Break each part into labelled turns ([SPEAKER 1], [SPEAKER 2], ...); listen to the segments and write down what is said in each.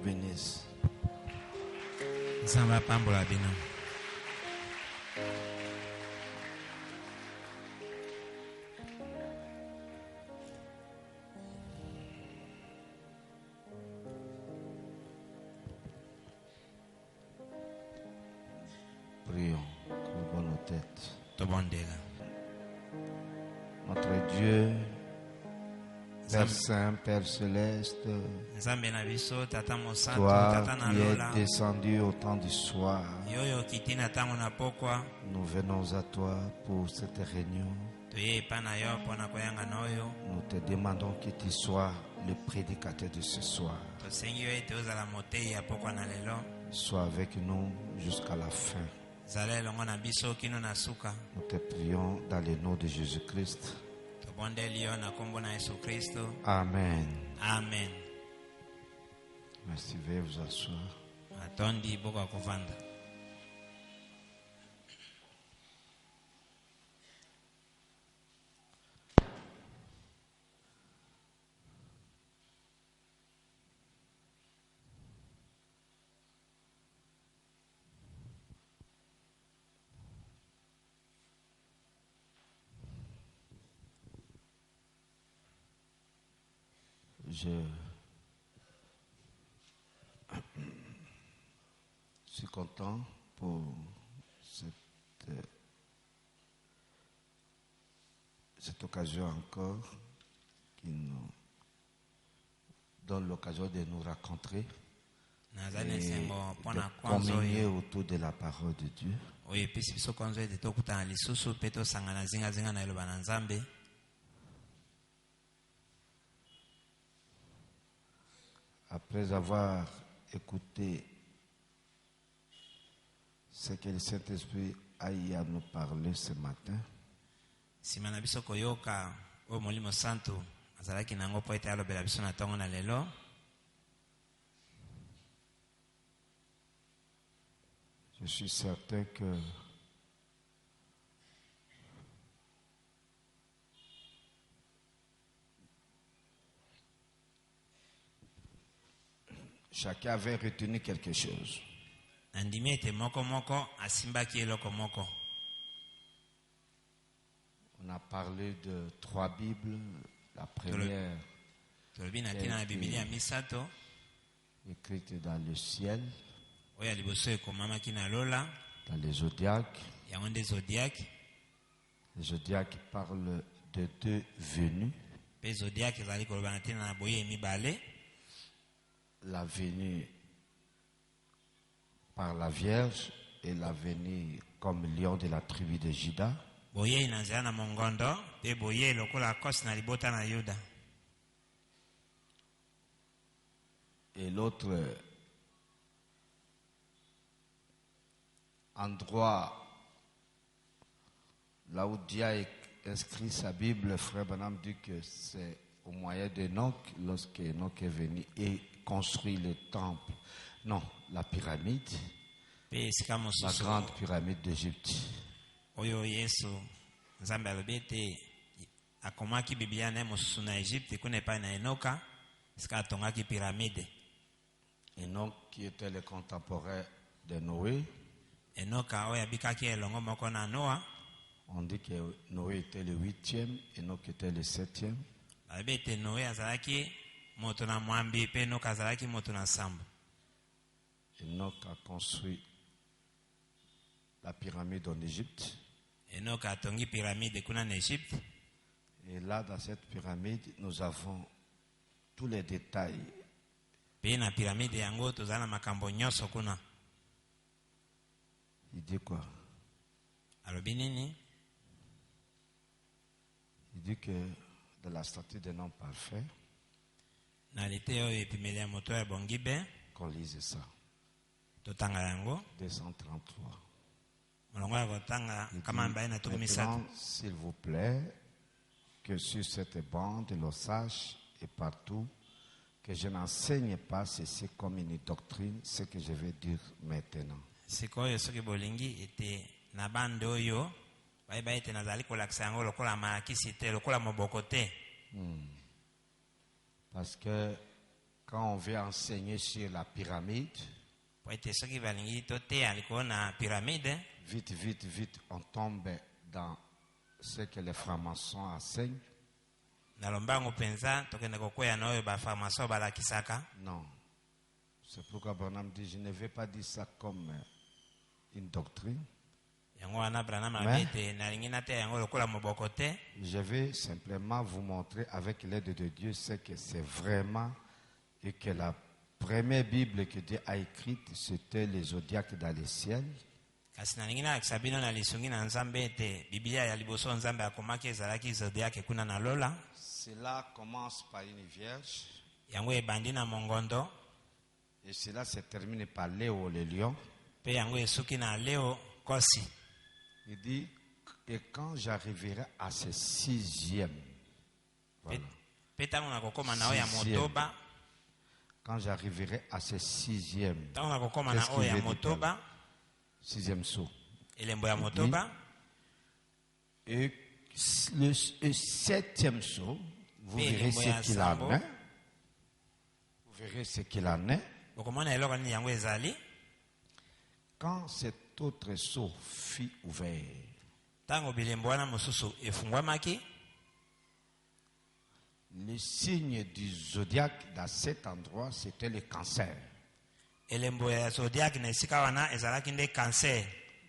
[SPEAKER 1] bénisse. Prions, courbons nos têtes. Notre Dieu, Père Saint, Père Céleste, toi qui es descendu au temps du soir, nous venons à toi pour cette réunion. Nous te demandons que tu sois le prédicateur de ce soir. Sois avec nous jusqu'à la fin. Nous te prions dans le nom de Jésus-Christ. Amen.
[SPEAKER 2] Amen.
[SPEAKER 1] Merci, veuillez vous asseoir. Je suis content pour cette occasion encore qui nous donne l'occasion de nous rencontrer et de communier autour de la parole de Dieu. Après avoir écouté ce que le Saint-Esprit a eu à nous parler ce matin, je suis certain que chacun avait retenu quelque chose. On a parlé de 3 Bibles. La première écrite dans le ciel, dans les zodiaques. Les zodiaques parlent de 2 venues. La venue par la Vierge et la venue comme lion de la tribu de Juda. Et l'autre endroit là où Dieu a inscrit sa Bible, Frère Branham dit que c'est au moyen d'Enoch, lorsque Enoch est venu et construit le temple, non, la pyramide, la grande pyramide d'Égypte. Enoch qui était le contemporain de Noé. On dit que Noé était le 8e, Enoch était le 7e. Enoch a construit la pyramide en Égypte. Et là, dans cette pyramide, nous avons tous les détails. Il dit quoi? Il dit que de la statue d'un homme parfait, qu'on lise ça. 233. Maintenant, s'il vous plaît, que sur cette bande, l'on sache et partout, que je n'enseigne pas ceci comme une doctrine, ce que je vais dire maintenant. Parce que Quand on veut enseigner sur la pyramide, vite, vite, vite, on tombe dans ce que les francs-maçons enseignent. Non. C'est pourquoi Branham dit, je ne vais pas dire ça comme une doctrine. Mais je vais simplement vous montrer avec l'aide de Dieu ce que c'est vraiment et que la première Bible que Dieu a écrite, c'était les zodiaques dans le ciel. Cela commence par une vierge. Et cela se termine par Léo le lion. Il dit, et quand j'arriverai à ce sixième, voilà. Quand j'arriverai à ce sixième, qu'est-ce qu'il veut dire? Sixième saut. Et le septième saut, vous verrez ce qu'il en est. Vous verrez ce qu'il en est. Quand cet autre seau fut ouvert, le signe du zodiaque dans cet endroit, c'était le cancer.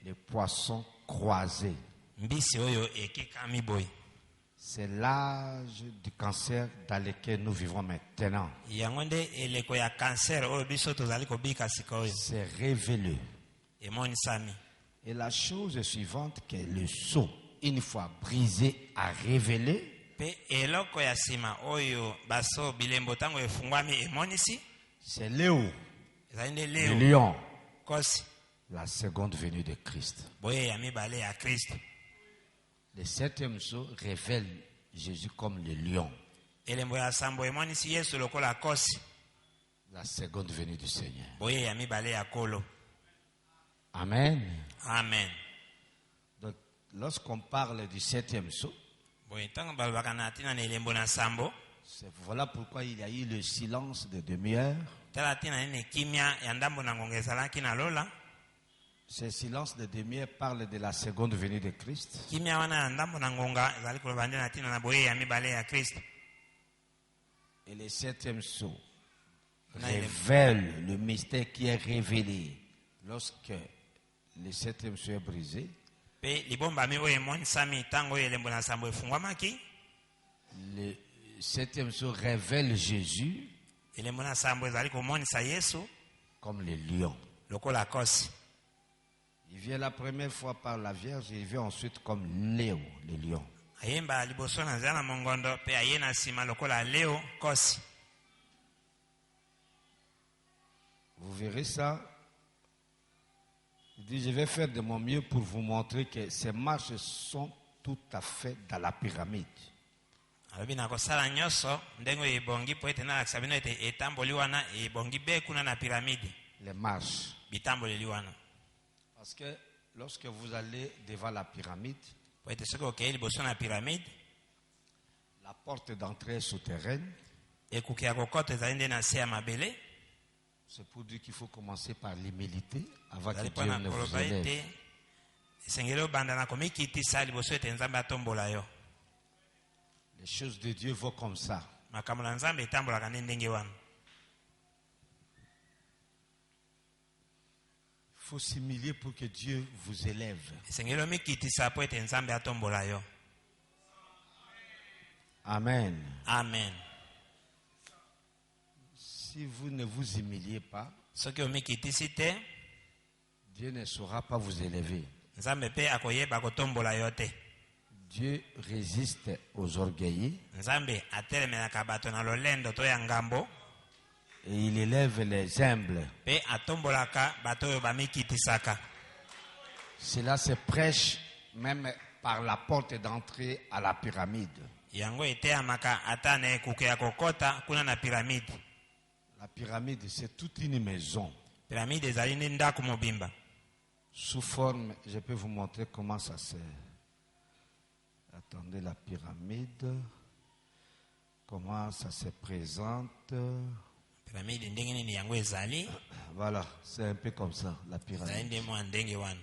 [SPEAKER 1] Les poissons croisés. C'est l'âge du cancer dans lequel nous vivons maintenant. C'est révélé. Et la chose suivante, que le seau, une fois brisé, a révélé. C'est Léo, le lion, la seconde venue de Christ. Le septième saut révèle Jésus comme le lion. La seconde venue du Seigneur. Amen.
[SPEAKER 2] Amen.
[SPEAKER 1] Donc, lorsqu'on parle du septième saut, voilà pourquoi il y a eu le silence de demi-heure. Ce silence de demi-heure parle de la seconde venue de Christ. Et le septième saut révèle le mystère qui est révélé lorsque le septième saut est brisé. Le septième saut révèle Jésus comme le lion. Il vient la première fois par la Vierge et il vient ensuite comme Léo, le lion. Vous verrez ça. Il dit, je vais faire de mon mieux pour vous montrer que ces marches sont tout à fait dans la pyramide. Les marches. Parce que lorsque vous allez devant la pyramide, la porte d'entrée est souterraine. C'est pour dire qu'il faut commencer par l'humilité avant que Dieu ne vous élève. Les choses de Dieu vont comme ça. Il faut s'humilier pour que Dieu vous élève. Amen.
[SPEAKER 2] Amen.
[SPEAKER 1] Si vous ne vous humiliez pas, Dieu ne saura pas vous élever. Dieu résiste aux orgueillés et il élève les humbles. Cela se prêche même par la porte d'entrée à la pyramide. La pyramide, c'est toute une maison. Sous forme, je peux vous montrer comment ça se... Attendez, la pyramide, comment ça se présente.
[SPEAKER 2] Pyramide ndenge nini yango ezali?
[SPEAKER 1] Voilà, c'est un peu comme ça, la pyramide.
[SPEAKER 2] Zainde mo ndenge wana.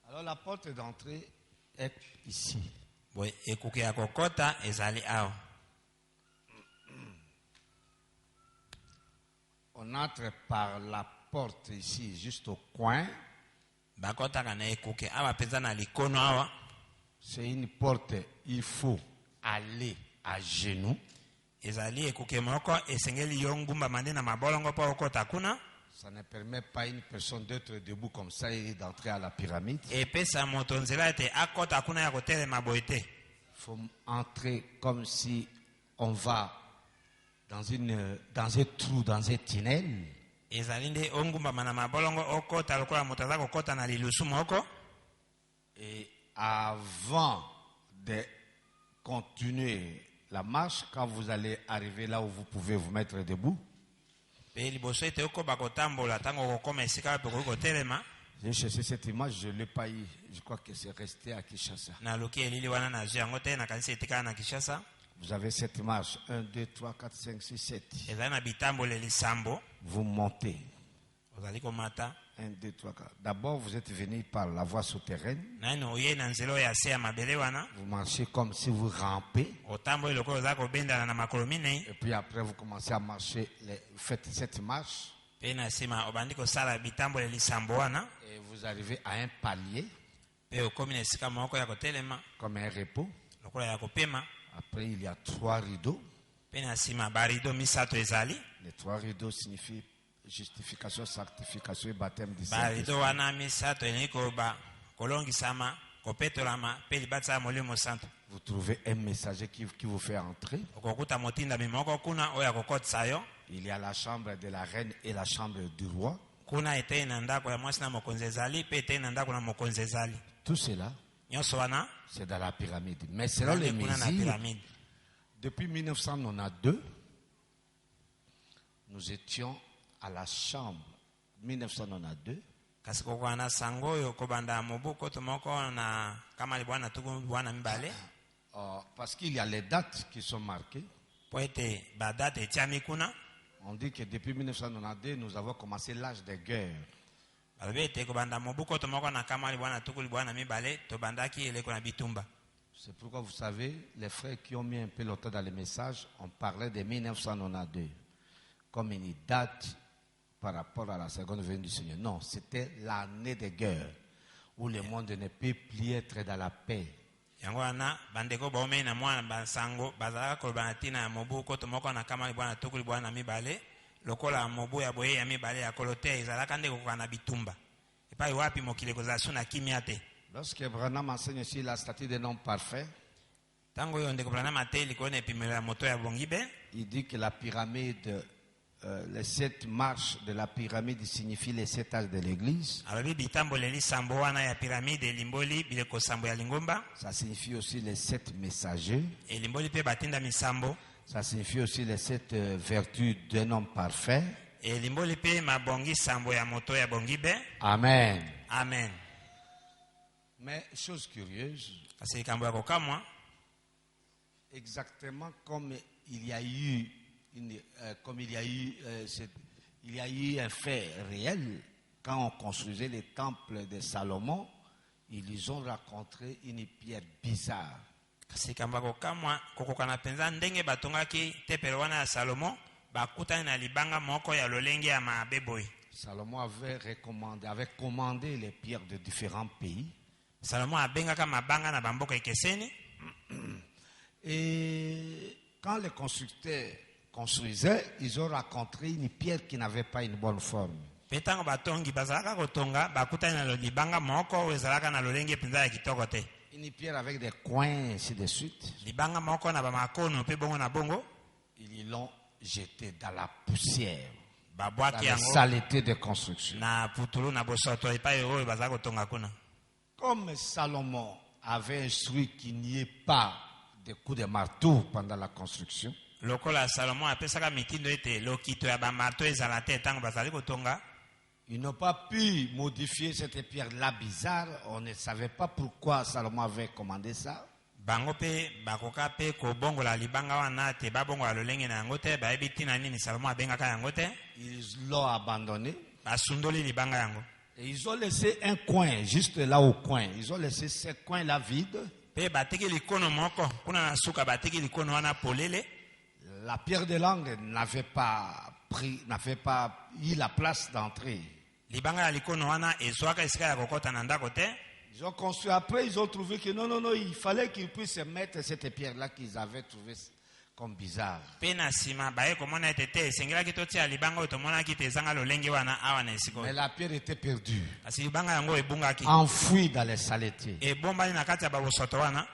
[SPEAKER 1] Alors la porte d'entrée est ici.
[SPEAKER 2] Boy ekuke ya kokota ezali awa.
[SPEAKER 1] On entre par la porte ici, juste au coin.
[SPEAKER 2] Bakota kana ekuke awa peza na likono awa.
[SPEAKER 1] C'est une porte, il faut aller à genoux.
[SPEAKER 2] Ezali ekuke moko esengeli yongumba mande na mabolongo po okota kuna.
[SPEAKER 1] Ça ne permet pas à une personne d'être debout comme ça et d'entrer à la pyramide.
[SPEAKER 2] Et pesa moto nzela ete akota kuna ya kotelema boye te.
[SPEAKER 1] Il faut entrer comme si on va dans un trou, dans un tunnel.
[SPEAKER 2] Ezali nde ongumba mana mabolongo okota lokola moto aza kokota na lilusu moko.
[SPEAKER 1] Et avant de continuer la marche, quand vous allez arriver là où vous pouvez vous mettre debout,
[SPEAKER 2] Pe liboso ete okoba kotambola tango kokoma esika pe kotelema.
[SPEAKER 1] j'ai cherché cette image, je ne l'ai pas eu. Je crois que c'est resté à Kinshasa.
[SPEAKER 2] Na loki elili wana na zwi yango te na kanisa etika na Kinshasa.
[SPEAKER 1] Vous avez cette image. 1, 2, 3, 4, 5, 6, 7.
[SPEAKER 2] Ezali na bitambole lisambo.
[SPEAKER 1] Vous montez.
[SPEAKER 2] Ozali komata.
[SPEAKER 1] 1, 2, 3, 4. D'abord, vous êtes venu par la voie souterraine.
[SPEAKER 2] Nani oye na nzelo ya se ya mabele wana.
[SPEAKER 1] Vous marchez comme si vous rampez.
[SPEAKER 2] Otamboli lokola oza kobendana na makolo minei.
[SPEAKER 1] Et puis après, vous commencez à marcher. Vous faites cette marche.
[SPEAKER 2] Pe na sima obandi kosala bitambole lisambo wana.
[SPEAKER 1] Et vous arrivez à un palier.
[SPEAKER 2] Pe okomi na esika moko ya kotelema.
[SPEAKER 1] Comme un repos.
[SPEAKER 2] Lokola ya kopema.
[SPEAKER 1] Après, il y a 3 rideaux.
[SPEAKER 2] Pe na sima barido misato ezali.
[SPEAKER 1] Les 3 rideaux signifient justification, sanctification et baptême du
[SPEAKER 2] Barido
[SPEAKER 1] Saint-Esprit.
[SPEAKER 2] wana misato elingi koba kolongisama kopetolama pe libatisa molimo santo.
[SPEAKER 1] Vous trouvez un messager qui vous fait entrer.
[SPEAKER 2] Okokuta motindami moko kuna oyo akokotisa yo.
[SPEAKER 1] Il y a la chambre de la reine et la chambre du roi.
[SPEAKER 2] Kuna etei na ndako ya mwasi na mokonzi ezali pe etei na ndako na mokonzi ezali.
[SPEAKER 1] Tout cela,
[SPEAKER 2] Nyonso wana
[SPEAKER 1] c'est dans la pyramide. Mais selon les
[SPEAKER 2] kuna na
[SPEAKER 1] mesures,
[SPEAKER 2] pyramide.
[SPEAKER 1] depuis 1992, nous étions à la chambre 1992.
[SPEAKER 2] Kasi kokoa na sango oyo kobanda mobu koto moko na kama libwana tuku bwana mibale.
[SPEAKER 1] Parce qu'il y a les dates qui sont marquées.
[SPEAKER 2] Po ete badate etiami kuna.
[SPEAKER 1] On dit que depuis 1992, nous avons commencé l'âge des guerres.
[SPEAKER 2] Balobi ete kobanda mobu koto moko na kama libwana tuku libwana mibale tobandaki eleko na bitumba.
[SPEAKER 1] C'est pourquoi vous savez, les frères qui ont mis un peu longtemps dans les messages, on parlait de 1992 comme une date par rapport à la seconde venue du Seigneur. Non, c'était l'année des guerres où le monde ne peut plus être dans la paix.
[SPEAKER 2] Yango wana bandeko baomei na mwana basango bazalaka kolobana tina ya mobu koto moko na kama libwana tuku libwana mibale lokola mobu ya boye ya mibale ya kolote ezalaka nde kokoka na bitumba. Epai wapi mokili kozala so na kimia te.
[SPEAKER 1] Lorsque Branham enseigne ici la statue des noms parfaits,
[SPEAKER 2] Tango yo ndeko Branham ate likolo na epimelo ya moto ya bongibe,
[SPEAKER 1] il dit que la pyramide, les 7 marches de la pyramide signifient les 7 âges de l'église.
[SPEAKER 2] alobi bitambole lisambo wana ya piramide elimboli bileko sambo ya lingomba,
[SPEAKER 1] Ça signifie aussi les 7 messagers.
[SPEAKER 2] elimboli pe batinda misambo,
[SPEAKER 1] Ça signifie aussi les 7 vertus d'un homme parfait.
[SPEAKER 2] elimboli pe mabongi sambo ya moto ya bongibe.
[SPEAKER 1] Amen.
[SPEAKER 2] Amen.
[SPEAKER 1] Mais chose curieuse,
[SPEAKER 2] Kasi likambo ya kokamwa
[SPEAKER 1] exactement comme il y a eu il y a eu un fait réel quand on construisait les temples de Salomon, ils ont rencontré une pierre bizarre.
[SPEAKER 2] kasi likambo ya kokamwa kokokana penza ndenge batongaki tempelo wana ya Salomo bakutani na libanga moko ya lolenge ya mabe boye.
[SPEAKER 1] Salomon avait commandé les pierres de différents pays.
[SPEAKER 2] Salomo abengaka mabanga na bamboka ekeseni.
[SPEAKER 1] Et quand les constructeurs construisaient, ils ont rencontré une pierre qui n'avait pas une bonne forme.
[SPEAKER 2] Pe tango batongi bazalaka kotonga bakutani na libanga moko oyo ezalaka na lolenge mpenza ya kitoko te.
[SPEAKER 1] Une pierre avec des coins, ainsi de suite.
[SPEAKER 2] Libanga moko na bamakono pe bongo na bongo.
[SPEAKER 1] Ils l'ont jeté dans la poussière, dans
[SPEAKER 2] Babwaki
[SPEAKER 1] la
[SPEAKER 2] yango
[SPEAKER 1] saleté de construction.
[SPEAKER 2] na putulu na bosoto epai oyo bazalaka kotonga kuna.
[SPEAKER 1] Comme Salomon avait instruit qu'il n'y ait pas de coups de marteau pendant la construction,
[SPEAKER 2] Lokola Salomo apesaka mitindo ete lokito ya bamato ezala te tango bazali kotonga.
[SPEAKER 1] ils n'ont pas pu modifier cette pierre-là bizarre. On ne savait pas pourquoi Salomon avait commandé ça.
[SPEAKER 2] bango pe bakoka pe kobongola libanga wana te babongola lolenge na yango te bayebi ntina nini Salomo abengaka yango te.
[SPEAKER 1] Ils l'ont abandonné.
[SPEAKER 2] Basundoli libanga yango.
[SPEAKER 1] Et ils ont laissé un coin, juste là au coin. Ils ont laissé ce coin-là vide.
[SPEAKER 2] Pe batiki likono moko kuna na suka batiki likono wana polele.
[SPEAKER 1] La pierre de langue n'avait pas eu la place d'entrée.
[SPEAKER 2] Libanga ya likono wana ezwaka esika ya kokota na ndako te.
[SPEAKER 1] Ils ont construit après, ils ont trouvé que non, il fallait qu'ils puissent mettre cette pierre-là qu'ils avaient trouvée comme bizarre.
[SPEAKER 2] Pe na sima baye komona ete te esengelaki totia libanga oyo tomonaki te ezanga lolenge wana awa na esika.
[SPEAKER 1] Mais la pierre était perdue.
[SPEAKER 2] Kasi libanga yango ebungaki.
[SPEAKER 1] Enfouie dans les saletés.
[SPEAKER 2] Ebombani na kati ya babosoto wana.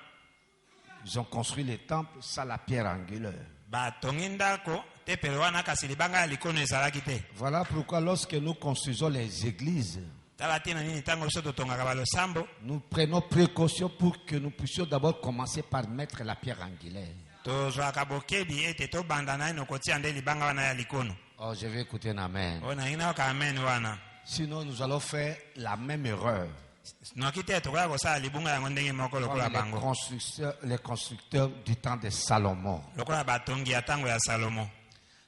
[SPEAKER 1] Ils ont construit les temples sans la pierre angulaire.
[SPEAKER 2] Batongi ndako te pele wana kasi libanga ya likono ezalaki te.
[SPEAKER 1] Voilà pourquoi lorsque nous construisons les églises,
[SPEAKER 2] Tala tina nini tango biso totongaka balosambo.
[SPEAKER 1] nous prenons précaution pour que nous puissions d'abord commencer par mettre la pierre angulaire.
[SPEAKER 2] Tozwaka bokebi ete tobanda na ino kotia nde libanga wana ya likono.
[SPEAKER 1] Oh, je vais écouter un amen.
[SPEAKER 2] Ona ina ka amen wana.
[SPEAKER 1] Sinon, nous allons faire la même erreur.
[SPEAKER 2] Noki te tokoya kosala libunga yango ndenge moko lokola
[SPEAKER 1] Comme
[SPEAKER 2] bango.
[SPEAKER 1] les constructeurs du temps de Salomon.
[SPEAKER 2] Lokola batongi ya tango ya Salomo.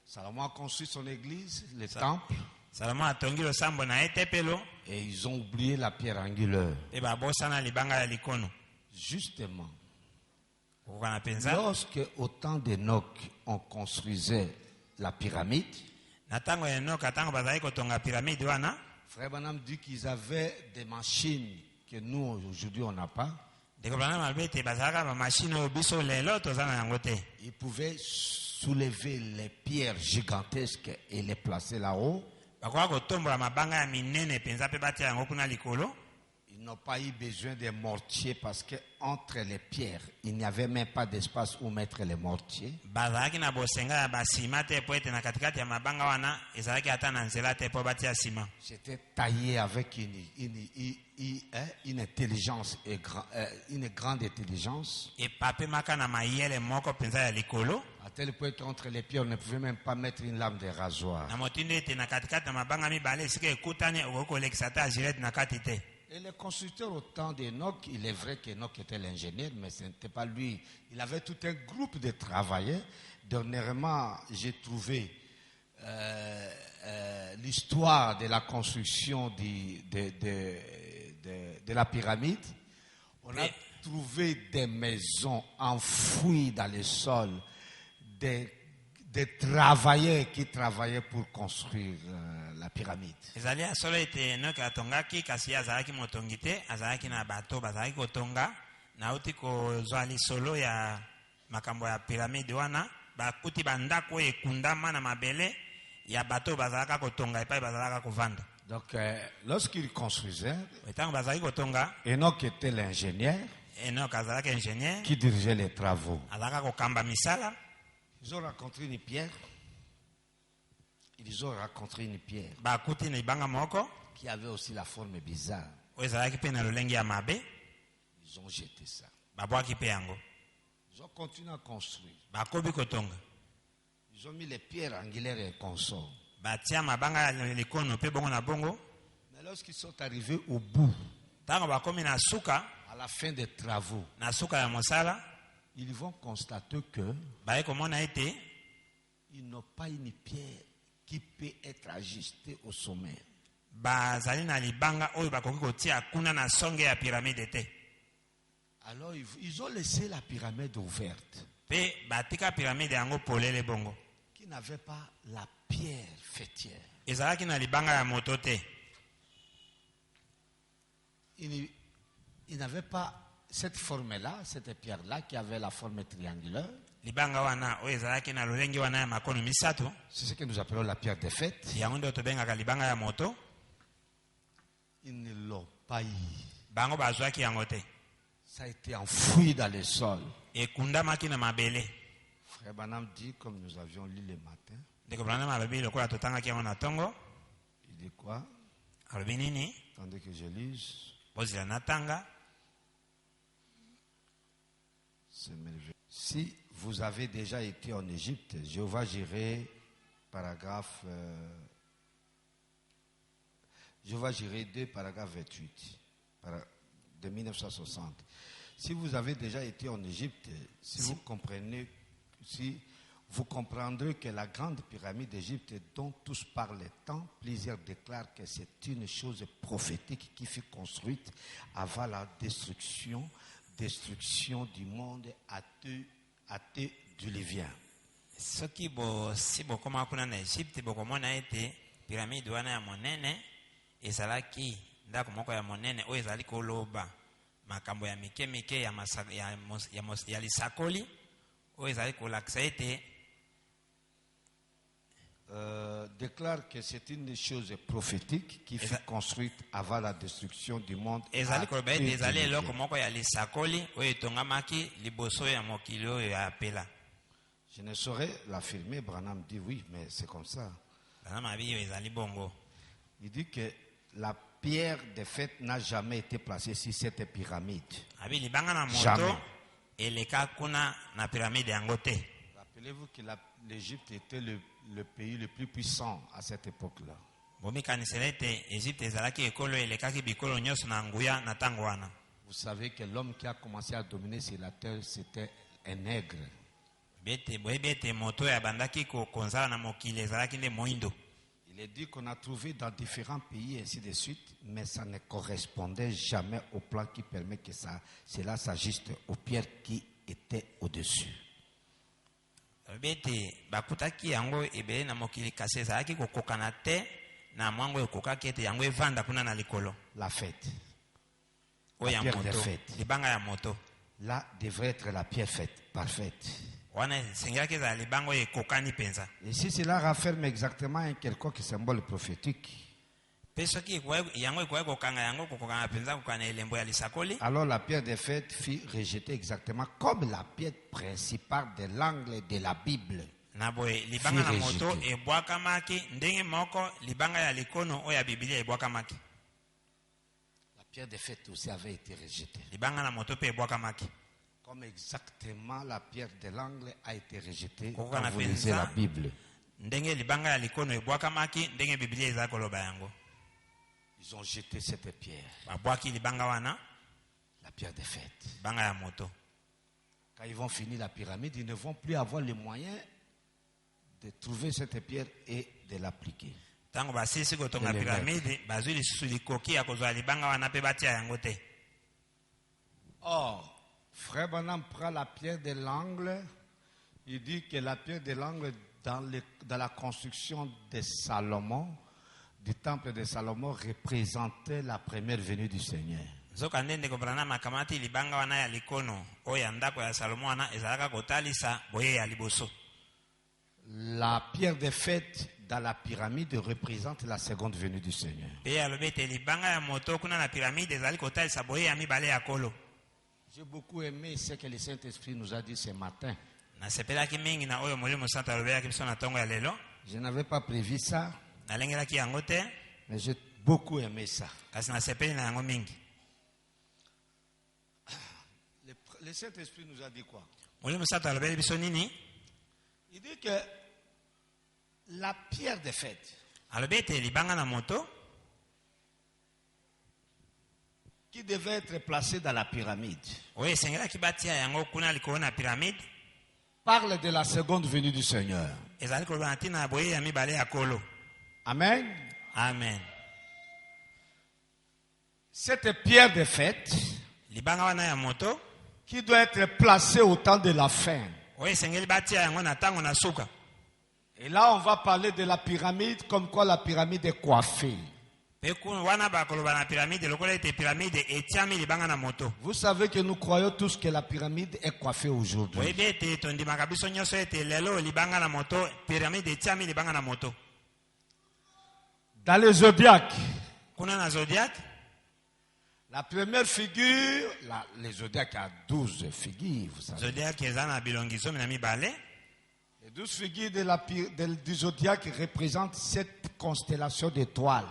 [SPEAKER 1] Salomon a construit son église, les temples,
[SPEAKER 2] Salomo atongi losambo na ye tepelo.
[SPEAKER 1] et ils ont oublié la pierre angulaire.
[SPEAKER 2] E babosana libanga ya likono.
[SPEAKER 1] Justement,
[SPEAKER 2] Okokana penza.
[SPEAKER 1] lorsque au temps d'Enoch, on construisait la pyramide,
[SPEAKER 2] Na tango ya Enoka tango bazali kotonga piramide wana.
[SPEAKER 1] Frère Branham dit qu'ils avaient des machines que nous, aujourd'hui, on n'a pas.
[SPEAKER 2] Ndeko bana mabete bazalaka ba machine oyo biso lelo tozana yango te.
[SPEAKER 1] Ils pouvaient soulever les pierres gigantesques et les placer là-haut.
[SPEAKER 2] Bakoka kotombola mabanga ya minene penza pe batia yango kuna likolo.
[SPEAKER 1] Ils n'ont pas eu besoin des mortiers parce que entre les pierres, il n'y avait même pas d'espace où mettre les mortiers.
[SPEAKER 2] Bazalaki na bosenga ya basima te po ete na katikati ya mabanga wana ezalaki ata na nzela te po batia sima.
[SPEAKER 1] C'était taillé avec une intelligence et une grande intelligence.
[SPEAKER 2] Epapemaka na mayele moko penza ya likolo.
[SPEAKER 1] À tel point qu'entre les pierres, on ne pouvait même pas mettre une lame de rasoir.
[SPEAKER 2] Na motindo ete na katikati na mabanga mibale esika ekutani okoki kolekisa ata gilet na kati te.
[SPEAKER 1] Et les constructeurs au temps d'Enoch, il est vrai qu'Enoch était l'ingénieur, mais ce n'était pas lui. Il avait tout un groupe de travailleurs. Dernièrement, j'ai trouvé l'histoire de la construction de la pyramide. On a trouvé des maisons enfouies dans le sol, des travailleurs qui travaillaient pour construire la pyramide.
[SPEAKER 2] Ezali asolo ete Enoki atongaki kasi azalaki motongi te azalaki na bato bazalaki kotonga nauti kozwa lisolo ya makambo ya piramide wana bakuti bandako ekundama na mabele ya bato bazalaka kotonga epai bazalaka kovanda.
[SPEAKER 1] Donc, lorsqu'il construisait,
[SPEAKER 2] Etango bazalaki kotonga
[SPEAKER 1] Enoch était l'ingénieur
[SPEAKER 2] Enoki azalaki ingénieur
[SPEAKER 1] qui dirigeait les travaux.
[SPEAKER 2] azalaka kokamba misala.
[SPEAKER 1] Ils ont rencontré une pierre. Ils ont rencontré une pierre
[SPEAKER 2] Bakuti na libanga moko
[SPEAKER 1] qui avait aussi la forme bizarre.
[SPEAKER 2] oyo ezalaki mpe na lolenge ya mabe
[SPEAKER 1] Ils ont jeté ça.
[SPEAKER 2] babwaki mpe yango
[SPEAKER 1] Ils ont continué à construire.
[SPEAKER 2] bakobi kotonga
[SPEAKER 1] Ils ont mis les pierres angulaires et consorts.
[SPEAKER 2] batia mabanga ya likono mpe bongo na bongo.
[SPEAKER 1] Mais lorsqu'ils sont arrivés au bout,
[SPEAKER 2] Ntango bakomi na suka
[SPEAKER 1] à la fin des travaux,
[SPEAKER 2] ya mosala
[SPEAKER 1] ils vont constater que
[SPEAKER 2] baye komona ete
[SPEAKER 1] ils n'ont pas une pierre qui peut être ajustée au sommet.
[SPEAKER 2] bazali na libanga oyo bakoki kotia kuna na songe ya piramide te.
[SPEAKER 1] Alors ils ont laissé la pyramide ouverte,
[SPEAKER 2] Pe batika piramide yango polele bongo
[SPEAKER 1] qui n'avait pas la pierre fêtière.
[SPEAKER 2] ezalaki na libanga ya moto te.
[SPEAKER 1] Il n'avait pas cette forme-là, cette pierre-là qui avait la forme triangulaire.
[SPEAKER 2] Libanga wana oyo ezalaki na lolenge wana ya makono misato
[SPEAKER 1] C'est ce que nous appelons la pierre de fête.
[SPEAKER 2] yango nde tobengaka libanga ya moto.
[SPEAKER 1] Ils ne l'ont pas eu.
[SPEAKER 2] Bango bazwaki yango te,
[SPEAKER 1] Ça a été enfoui dans le sol.
[SPEAKER 2] ekundamaki na mabele.
[SPEAKER 1] Frère Branham dit, comme nous avions lu le matin,
[SPEAKER 2] Ndeko Branham alobi lokola totangaki yango na ntongo
[SPEAKER 1] il dit quoi?
[SPEAKER 2] alobi nini
[SPEAKER 1] Attendez que je lise.
[SPEAKER 2] bozela natanga.
[SPEAKER 1] C'est merveilleux. Si vous avez déjà été en Égypte, Jéhovah Jireh, paragraphe Jéhovah Jireh 2, paragraphe 28, de 1960. Si vous avez déjà été en Égypte, si vous comprendrez que la grande pyramide d'Égypte dont tous parlent tant, plusieurs déclarent que c'est une chose prophétique qui fut construite avant la destruction du monde antédiluvien.
[SPEAKER 2] soki si bokoma kuna na Egypte bokomona ete piramide wana ya monene ezalaki ndako moko ya monene oyo ezali koloba makambo ya mike mike ya lisakoli oyo ezali kolakisa ete
[SPEAKER 1] déclare que c'est une chose prophétique qui fut construite avant la destruction du monde.
[SPEAKER 2] Ezali koloba ete ezali eloko moko ya lisakoli oyo etongamaki liboso ya mokili oyo ya apela.
[SPEAKER 1] Je ne saurais l'affirmer. Branham dit oui, mais c'est comme ça. Il dit que la pierre de fête n'a jamais été placée sur cette pyramide. Jamais. Rappelez-vous que l'Égypte était le pays le plus puissant à cette époque-là. Vous savez que l'homme qui a commencé à dominer sur la terre, c'était un nègre. Il est dit qu'on a trouvé dans différents pays ainsi de suite, mais ça ne correspondait jamais au plan qui permet que cela s'ajuste aux pierres qui étaient au-dessus. La fête. La pierre de fête. Là devrait être la pierre faite, parfaite. Et si cela renferme exactement un quelconque symbole prophétique, alors la pierre de fête fut rejetée exactement comme la pierre principale de l'angle de la Bible. La pierre de fête aussi avait été rejetée. Comme exactement la pierre de l'angle a été rejetée quand vous lisez la Bible. Ils ont jeté cette pierre. La pierre de fête. Quand ils vont finir la pyramide, ils ne vont plus avoir les moyens de trouver cette pierre et de l'appliquer. Or, Frère Branham prend la pierre de l'angle. Il dit que la pierre de l'angle dans la construction de Salomon, du temple de Salomon, représentait la première venue du Seigneur. La pierre de fête dans la pyramide représente la seconde venue du Seigneur. J'ai beaucoup aimé ce que le Saint-Esprit nous a dit ce matin. Je n'avais pas prévu ça, mais j'ai beaucoup aimé ça. Le Saint-Esprit nous a dit quoi? Il dit que la pierre de fête qui devait être placée dans la pyramide parle de la seconde venue du Seigneur. Amen.
[SPEAKER 2] Amen.
[SPEAKER 1] Cette pierre de fête qui doit être placée au temps de la fin. Et là, on va parler de la pyramide comme quoi la pyramide est coiffée. Vous savez que nous croyons tous que la pyramide est coiffée aujourd'hui. Dans le zodiaque, la première figure, le zodiaque a 12 figures, vous savez. Les 12 figures du zodiaque représentent cette constellation d'étoiles.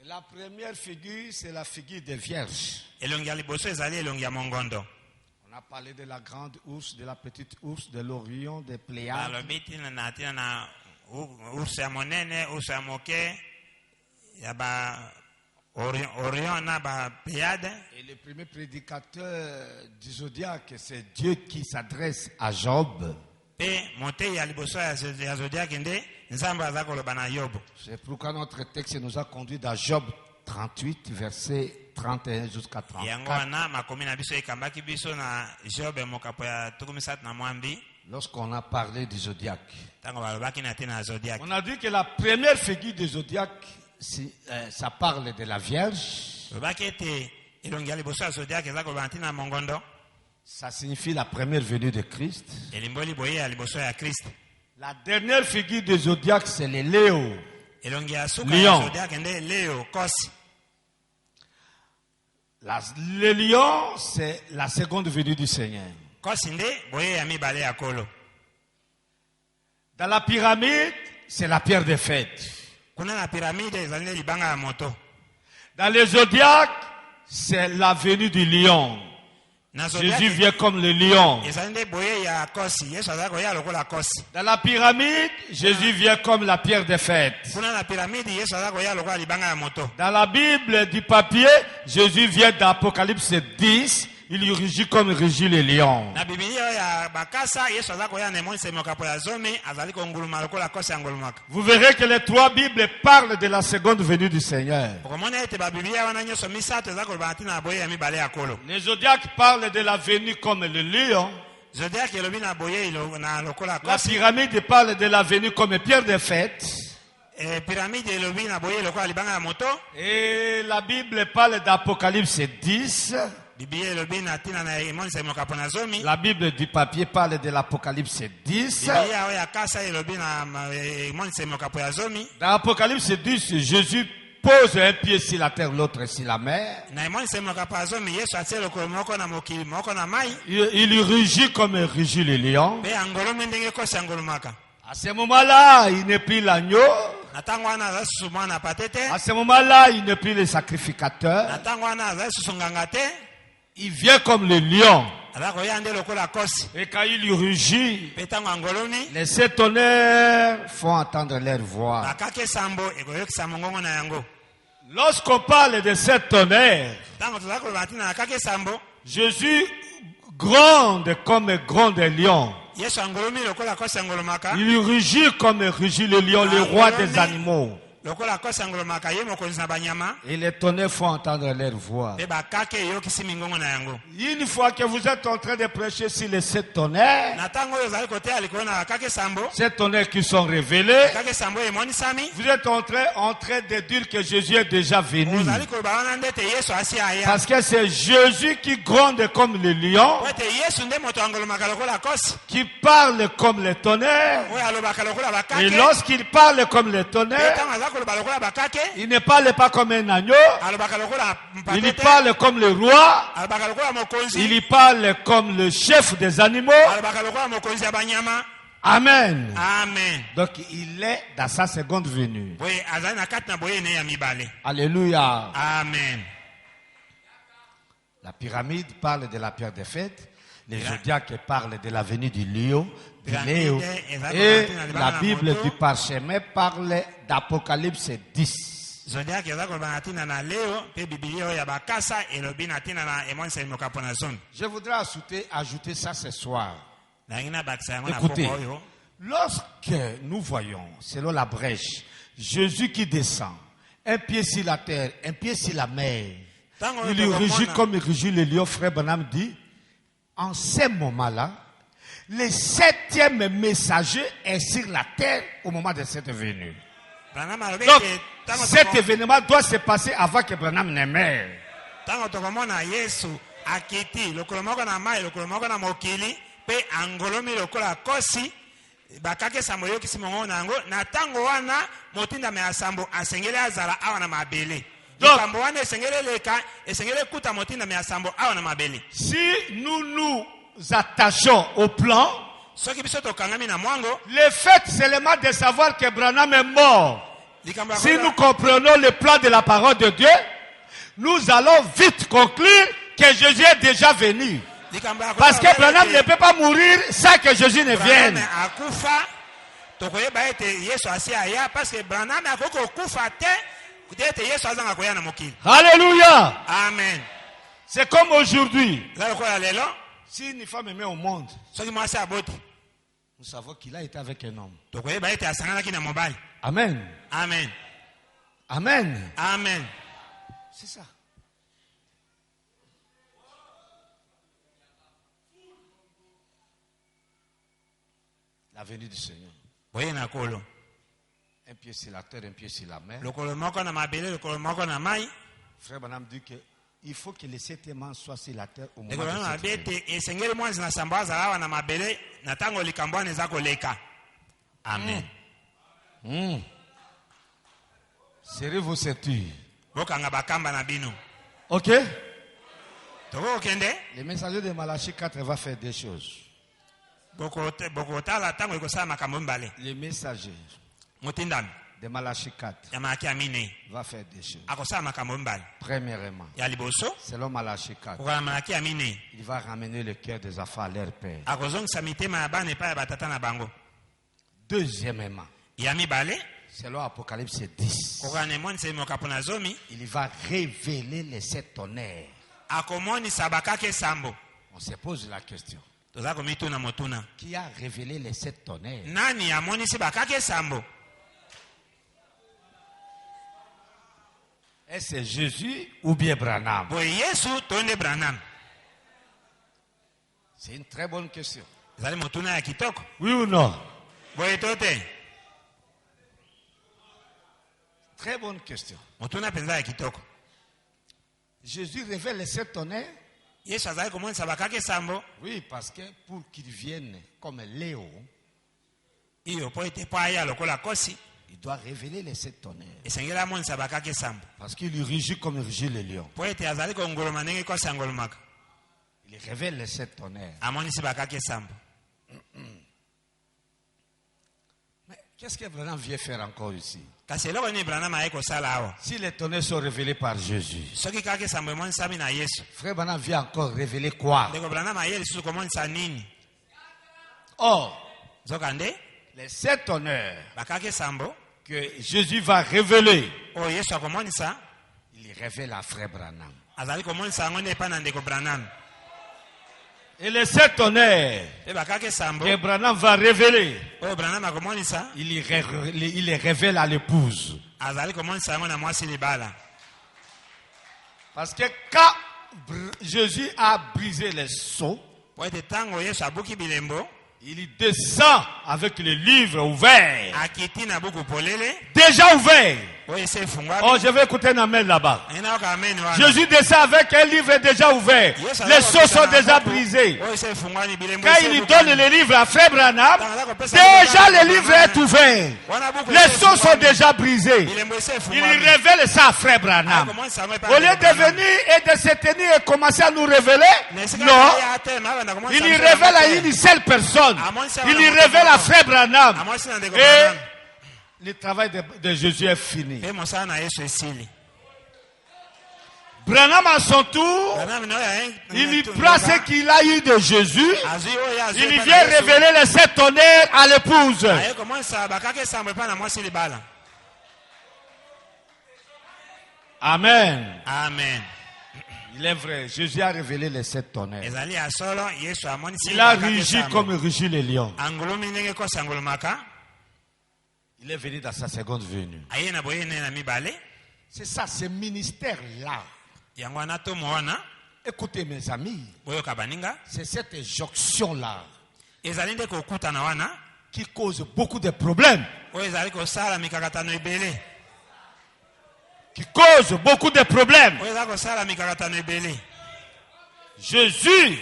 [SPEAKER 2] La
[SPEAKER 1] première figure, c'est la figure des vierges. On a parlé de la grande ours, de la petite ours, de l'Orion, des Pléiades.
[SPEAKER 2] urso ya monene, urso ya moke, ya ba Orion na ba Pléiade.
[SPEAKER 1] Et le premier prédicateur du zodiaque, c'est Dieu qui s'adresse à Job.
[SPEAKER 2] Pe mote ya liboso ya zodiaque nde nzambe aza koloba na Yob.
[SPEAKER 1] C'est pourquoi notre texte nous a conduit dans Job 38, verset 31 jusqu'à
[SPEAKER 2] Yango
[SPEAKER 1] 34.
[SPEAKER 2] wana makomi na biso ekambaki biso na Job mokapo ya 37 na mwambi.
[SPEAKER 1] Lorsqu'on a parlé du zodiaque,
[SPEAKER 2] Tango balobaki na te na zodiaque.
[SPEAKER 1] on a dit que la première figure du zodiaque, ça parle de la Vierge.
[SPEAKER 2] Lobaki ete elongi ya liboso ya zodiaque eza koloba na ntina mongondo.
[SPEAKER 1] Ça signifie la première venue de Christ.
[SPEAKER 2] Elimboli boye ya liboso ya Christ.
[SPEAKER 1] La dernière figure du zodiaque, c'est le Léo.
[SPEAKER 2] Elongi ya suka
[SPEAKER 1] Lion.
[SPEAKER 2] ya zodiaque nde Leo kosi.
[SPEAKER 1] Le lion, c'est la seconde venue du Seigneur.
[SPEAKER 2] Kosi nde boye ya mibale ya kolo.
[SPEAKER 1] Dans la pyramide, c'est la pierre de fête.
[SPEAKER 2] Kuna na pyramide ezali nde libanga ya moto.
[SPEAKER 1] Dans le zodiaque, c'est la venue du lion.
[SPEAKER 2] Na
[SPEAKER 1] Jésus
[SPEAKER 2] zodiaque
[SPEAKER 1] vient comme le lion.
[SPEAKER 2] ezali nde boye ya kosi. Yesu azali koya lokola kosi.
[SPEAKER 1] Dans la pyramide, Jésus vient comme la pierre de fête.
[SPEAKER 2] Kuna na pyramide Yesu azali koya lokola libanga ya moto.
[SPEAKER 1] Dans la Bible du papier, Jésus vient d'Apocalypse 10. Il rugit comme rugit le lion.
[SPEAKER 2] Na Biblia ya bakasa Yesu azali koya na emonisi mokapo ya zomi azali konguluma lokola kosi angulumaka.
[SPEAKER 1] Vous verrez que les trois Bibles parlent de la seconde venue du Seigneur.
[SPEAKER 2] Okomona ete ba Biblia wana nyonso misato ezali koloba ntina na boye ya mibale ya kolo.
[SPEAKER 1] Les zodiaques parlent de la venue comme le lion.
[SPEAKER 2] Zodiaque elobi na boye na lokola
[SPEAKER 1] La
[SPEAKER 2] kosi.
[SPEAKER 1] pyramide parle de la venue comme pierre de fête.
[SPEAKER 2] Pyramide elobi na boye lokola libanga ya moto.
[SPEAKER 1] Et la Bible parle d'Apocalypse 10.
[SPEAKER 2] Biblia elobi na ntina na emonisi mokapo na zomi.
[SPEAKER 1] La Bible du papier parle de l'Apocalypse 10.
[SPEAKER 2] Biblia oyo ya kasa elobi na emonisi mokapo ya zomi.
[SPEAKER 1] Dans l'Apocalypse 10, Jésus pose un pied sur la terre, l'autre sur la mer.
[SPEAKER 2] Na emonisi mokapo ya zomi Yesu atie lokolo moko na mokili moko na mai.
[SPEAKER 1] Il rugit comme rugit le lion.
[SPEAKER 2] Pe angolomi ndenge kosi angolumaka.
[SPEAKER 1] À ce moment-là, il n'est plus l'agneau.
[SPEAKER 2] Na tango wana azali susu mwana patete.
[SPEAKER 1] À ce moment-là, il n'est plus le sacrificateur.
[SPEAKER 2] Na tango wana azali susu nganga te.
[SPEAKER 1] Il vient comme le lion.
[SPEAKER 2] Azali koya nde lokola kosi.
[SPEAKER 1] Et quand il rugit,
[SPEAKER 2] Pe tango angolomi
[SPEAKER 1] les sept tonnerres font entendre leur voix.
[SPEAKER 2] bakake sambo ekoyokisa mongongo na yango.
[SPEAKER 1] Lorsqu'on parle de sept tonnerres,
[SPEAKER 2] Tango tozali koloba ntina na kake sambo
[SPEAKER 1] Jésus gronde comme gronde le lion.
[SPEAKER 2] Yesu angolomi lokola kosi angolomaka.
[SPEAKER 1] Il rugit comme rugit le lion, le roi des animaux.
[SPEAKER 2] Lokola kosi angolomaka ye mokonzi na banyama.
[SPEAKER 1] Et les tonnerres font entendre leur voix.
[SPEAKER 2] Pe bakake eyokisi mingongo na yango.
[SPEAKER 1] Une fois que vous êtes en train de prêcher sur les sept tonnerres,
[SPEAKER 2] Na tango oyo ozali koteya likolo na bakake sambo.
[SPEAKER 1] ces tonnerres qui sont révélés,
[SPEAKER 2] Bakake sambo emonisami.
[SPEAKER 1] vous êtes en train de dire que Jésus est déjà venu.
[SPEAKER 2] Ozali koloba wana ndete Yesu asi aya.
[SPEAKER 1] Parce que c'est Jésus qui gronde comme le lion,
[SPEAKER 2] Po ete Yesu nde moto angolomaka lokola kosi.
[SPEAKER 1] qui parle comme les tonnerres.
[SPEAKER 2] Oyo alobaka lokola
[SPEAKER 1] Et
[SPEAKER 2] bakake.
[SPEAKER 1] lorsqu'il parle comme les
[SPEAKER 2] Pe
[SPEAKER 1] tonnerres,
[SPEAKER 2] tango azali koloba lokola bakake.
[SPEAKER 1] il ne parle pas comme un agneau,
[SPEAKER 2] Alobaka lokola
[SPEAKER 1] il
[SPEAKER 2] mpatete.
[SPEAKER 1] parle comme le roi,
[SPEAKER 2] Alobaka lokola mokonzi.
[SPEAKER 1] il parle comme le chef des animaux.
[SPEAKER 2] Alobaka lokola mokonzi ya banyama.
[SPEAKER 1] Amen.
[SPEAKER 2] Amen.
[SPEAKER 1] Donc il est dans sa seconde venue.
[SPEAKER 2] Boye azali na kati na boye ne ya mibale.
[SPEAKER 1] Alléluia.
[SPEAKER 2] Amen.
[SPEAKER 1] La pyramide parle de la pierre de fête. Les zodiaques parlent de la venue du lion, du Léo. Et la Bible du parchemin parle d'Apocalypse 10.
[SPEAKER 2] Zodiaque eza koloba na ntina na leo pe Biblia oyo ya bakasa elobi na ntina na emonisi mokapo na zomi.
[SPEAKER 1] Je voudrais ajouter ça ce soir.
[SPEAKER 2] Nangi na bakisa yango na
[SPEAKER 1] Écoutez,
[SPEAKER 2] poko oyo.
[SPEAKER 1] lorsque nous voyons, selon la brèche, Jésus qui descend, un pied sur la terre, un pied sur la mer,
[SPEAKER 2] Tango
[SPEAKER 1] il
[SPEAKER 2] oyo
[SPEAKER 1] rugit
[SPEAKER 2] tokomona-
[SPEAKER 1] comme il rugit le lion, frère Branham dit, en ce moment-là, le septième messager est sur la terre au moment de cette venue.
[SPEAKER 2] Branham alobi
[SPEAKER 1] Donc,
[SPEAKER 2] ete tango
[SPEAKER 1] cet
[SPEAKER 2] toko-
[SPEAKER 1] événement doit se passer avant que Branham ne meure.
[SPEAKER 2] tango tokomona Yesu akiti lokolo moko na mai lokolo moko na mokili pe angolomi lokola kosi bakake sambo yokisi mongo na yango na tango wana motindami ya sambo asengeli azala awa na mabele.
[SPEAKER 1] Donc-
[SPEAKER 2] Likambo wana esengeli leka esengeli kuta motindami ya sambo awa na mabele.
[SPEAKER 1] Si nous nous attachons au plan,
[SPEAKER 2] Soki biso tokangami na mwango
[SPEAKER 1] le fait seulement de savoir que Branham est mort,
[SPEAKER 2] likambo ya
[SPEAKER 1] si
[SPEAKER 2] kola-
[SPEAKER 1] nous comprenons le plan de la parole de Dieu, nous allons vite conclure que Jésus est déjà venu.
[SPEAKER 2] likambo ya kola-
[SPEAKER 1] Parce que Branham ne peut pas mourir sans que Jésus ne
[SPEAKER 2] Branham
[SPEAKER 1] vienne.
[SPEAKER 2] akufa tokoyeba ete yesu asi aya parce que Branham akoko kufa te kutete yesu azanga koya na mokili.
[SPEAKER 1] Alléluia.
[SPEAKER 2] Amen.
[SPEAKER 1] C'est comme aujourd'hui.
[SPEAKER 2] Là lokola lelo
[SPEAKER 1] Si une femme est mise au monde,
[SPEAKER 2] soki mwasi aboti
[SPEAKER 1] nous savons qu'il a été avec un homme.
[SPEAKER 2] tokoyeba ete asanganaki na mobali.
[SPEAKER 1] Amen.
[SPEAKER 2] Amen.
[SPEAKER 1] Amen.
[SPEAKER 2] Amen.
[SPEAKER 1] C'est ça. La venue du Seigneur.
[SPEAKER 2] Boye na kolo
[SPEAKER 1] Un pied sur la terre, un pied sur la mer.
[SPEAKER 2] lokolo moko na mabele lokolo moko na mai.
[SPEAKER 1] Frère Branham dit que il faut que les sept aimants soient sur la terre au moment
[SPEAKER 2] Lekolo na
[SPEAKER 1] de cette
[SPEAKER 2] mabete esengeli mwanzi na samba azala awa na mabele na ntango likambo wana eza koleka. Amen.
[SPEAKER 1] Serrez vos ceintures.
[SPEAKER 2] Bokanga bakamba na bino.
[SPEAKER 1] Ok?
[SPEAKER 2] Tokokende
[SPEAKER 1] Le messager de Malachie 4 va faire des choses.
[SPEAKER 2] bokotala ntango ekosala makambo mibale.
[SPEAKER 1] Le messager
[SPEAKER 2] Motindami
[SPEAKER 1] de Malachie 4
[SPEAKER 2] ya malaki ya minei
[SPEAKER 1] va faire des choses.
[SPEAKER 2] akosala makambo mibale.
[SPEAKER 1] Premièrement,
[SPEAKER 2] Ya liboso
[SPEAKER 1] selon Malachie 4,
[SPEAKER 2] kokola malaki ya minei
[SPEAKER 1] il va ramener le cœur des enfants à leur père.
[SPEAKER 2] akozongisa mitema ya bana epai ya batata na bango.
[SPEAKER 1] Deuxièmement,
[SPEAKER 2] Ya mibale
[SPEAKER 1] selon Apocalypse 10,
[SPEAKER 2] kokola na emoniseli mokapo na zomi
[SPEAKER 1] il va révéler les sept tonnerres.
[SPEAKER 2] akomonisa bakaka esambo.
[SPEAKER 1] On se pose la question.
[SPEAKER 2] Toza komituna motuna
[SPEAKER 1] Qui a révélé les sept tonnerres?
[SPEAKER 2] nani amonisi bakaka esambo?
[SPEAKER 1] Est-ce que c'est Jésus ou bien Branham?
[SPEAKER 2] Boye yesu to nde Branham?
[SPEAKER 1] C'est une très bonne question.
[SPEAKER 2] ezali motuna ya kitoko.
[SPEAKER 1] Oui ou non?
[SPEAKER 2] Boye to te?
[SPEAKER 1] Très bonne question.
[SPEAKER 2] Motuna mpenza ya kitoko.
[SPEAKER 1] Jésus révèle les sept tonnerres?
[SPEAKER 2] Yesu azali komonisa bakaka esambo
[SPEAKER 1] Oui, parce que pour qu'ils viennent comme Léo,
[SPEAKER 2] iyo po ete po aya lokola kosi
[SPEAKER 1] il doit révéler les sept tonnerres.
[SPEAKER 2] esengeli amonisa bakaka esambo
[SPEAKER 1] Parce qu'il rugit comme rugit le lion.
[SPEAKER 2] po ete azali kongoloma ndenge kosi angolomaka.
[SPEAKER 1] Il révèle les sept tonnerres.
[SPEAKER 2] Amonisi bakaka esambo.
[SPEAKER 1] Mais qu'est-ce que Branham vient faire encore ici?
[SPEAKER 2] Kasi eloko nini Branham aye kosala awa?
[SPEAKER 1] Si les tonnerres sont révélés par Jésus,
[SPEAKER 2] Soki kaka esambo emonisami na Yesu,
[SPEAKER 1] Frère Branham vient encore révéler quoi?
[SPEAKER 2] ndeko Branham aye lisusu komonisa nini?
[SPEAKER 1] Or,
[SPEAKER 2] Nzokande
[SPEAKER 1] les sept tonnerres
[SPEAKER 2] bakaka esambo
[SPEAKER 1] que Jésus va révéler,
[SPEAKER 2] oyo Yesu akomonisa
[SPEAKER 1] il révèle à Frère Branham.
[SPEAKER 2] azali komonisa yango nde epai na ndeko Branham.
[SPEAKER 1] Et les sept tonnerres
[SPEAKER 2] Pe bakaka esambo
[SPEAKER 1] que Branham va révéler,
[SPEAKER 2] oyo Branham akomonisa
[SPEAKER 1] il les révèle à l'épouse.
[SPEAKER 2] azali komonisa yango na mwasi libala.
[SPEAKER 1] Parce que quand Jésus a brisé les sceaux,
[SPEAKER 2] Po ete ntango Yesu abuki bilembo
[SPEAKER 1] il descend avec le livre ouvert.
[SPEAKER 2] akiti na buku polele
[SPEAKER 1] Déjà ouvert.
[SPEAKER 2] oyo esi efungwami.
[SPEAKER 1] Oh, je vais écouter un amen là-bas.
[SPEAKER 2] Enayoka amen wana.
[SPEAKER 1] Jésus descend avec un livre déjà ouvert.
[SPEAKER 2] Yesu
[SPEAKER 1] Les
[SPEAKER 2] azali
[SPEAKER 1] sceaux
[SPEAKER 2] kopesa
[SPEAKER 1] sont
[SPEAKER 2] na
[SPEAKER 1] déjà
[SPEAKER 2] buku
[SPEAKER 1] brisés.
[SPEAKER 2] oyo esi efungwami bilembo
[SPEAKER 1] Quand
[SPEAKER 2] esi
[SPEAKER 1] il
[SPEAKER 2] ebukani.
[SPEAKER 1] donne le livre à Frère Branham,
[SPEAKER 2] Ntango aza kopesa
[SPEAKER 1] déjà
[SPEAKER 2] buku
[SPEAKER 1] le livre est ouvert.
[SPEAKER 2] wana buku
[SPEAKER 1] Les
[SPEAKER 2] esi
[SPEAKER 1] sceaux sont
[SPEAKER 2] efungwami.
[SPEAKER 1] déjà brisés.
[SPEAKER 2] Bilembo esi
[SPEAKER 1] Il
[SPEAKER 2] efungwami.
[SPEAKER 1] révèle ça à Frère Branham.
[SPEAKER 2] Akomonisa yango epai
[SPEAKER 1] Au
[SPEAKER 2] na
[SPEAKER 1] lieu
[SPEAKER 2] ndeko
[SPEAKER 1] de
[SPEAKER 2] Branham.
[SPEAKER 1] venir et de se tenir et commencer à nous révéler,
[SPEAKER 2] Na esika
[SPEAKER 1] non,
[SPEAKER 2] ya te, ma banda komonisa
[SPEAKER 1] il y
[SPEAKER 2] biso
[SPEAKER 1] révèle à
[SPEAKER 2] yango te.
[SPEAKER 1] une seule personne. Il y révèle à Frère Branham.
[SPEAKER 2] Amonisi na ndeko
[SPEAKER 1] Et
[SPEAKER 2] Branham.
[SPEAKER 1] le travail de Jésus est fini.
[SPEAKER 2] Pe mosala na Yesu esili.
[SPEAKER 1] Branham à son tour,
[SPEAKER 2] Branham na oyo aye-
[SPEAKER 1] il y
[SPEAKER 2] na-
[SPEAKER 1] prend ce qu'il a eu de Jésus.
[SPEAKER 2] azwi oyo azwi
[SPEAKER 1] Il
[SPEAKER 2] epai na
[SPEAKER 1] vient
[SPEAKER 2] Yesu.
[SPEAKER 1] révéler les sept tonnerres à l'épouse.
[SPEAKER 2] Aye komonisa bakaka esambo epai na mwasi libala.
[SPEAKER 1] Amen.
[SPEAKER 2] Amen.
[SPEAKER 1] Il est vrai, Jésus a révélé les sept tonnerres.
[SPEAKER 2] Ezali ya solo Yesu amonisi
[SPEAKER 1] Il a
[SPEAKER 2] bakaka
[SPEAKER 1] rugi
[SPEAKER 2] esambo.
[SPEAKER 1] comme rugit le lion.
[SPEAKER 2] Angolomi ndenge kosi angolomaka.
[SPEAKER 1] Il est venu dans sa seconde venue.
[SPEAKER 2] Aye na boyene na mibale.
[SPEAKER 1] C'est ça, ce ministère-là.
[SPEAKER 2] Yango wana tomoana
[SPEAKER 1] Écoutez mes amis,
[SPEAKER 2] boyoka baninga.
[SPEAKER 1] c'est cette jonction-là
[SPEAKER 2] Ezali nde kokutana wana
[SPEAKER 1] qui cause beaucoup de problèmes.
[SPEAKER 2] oyo ezali kosala mikakatano ebele.
[SPEAKER 1] Qui cause beaucoup de problèmes.
[SPEAKER 2] Oyo ezali kosala mikakatano ebele.
[SPEAKER 1] Jésus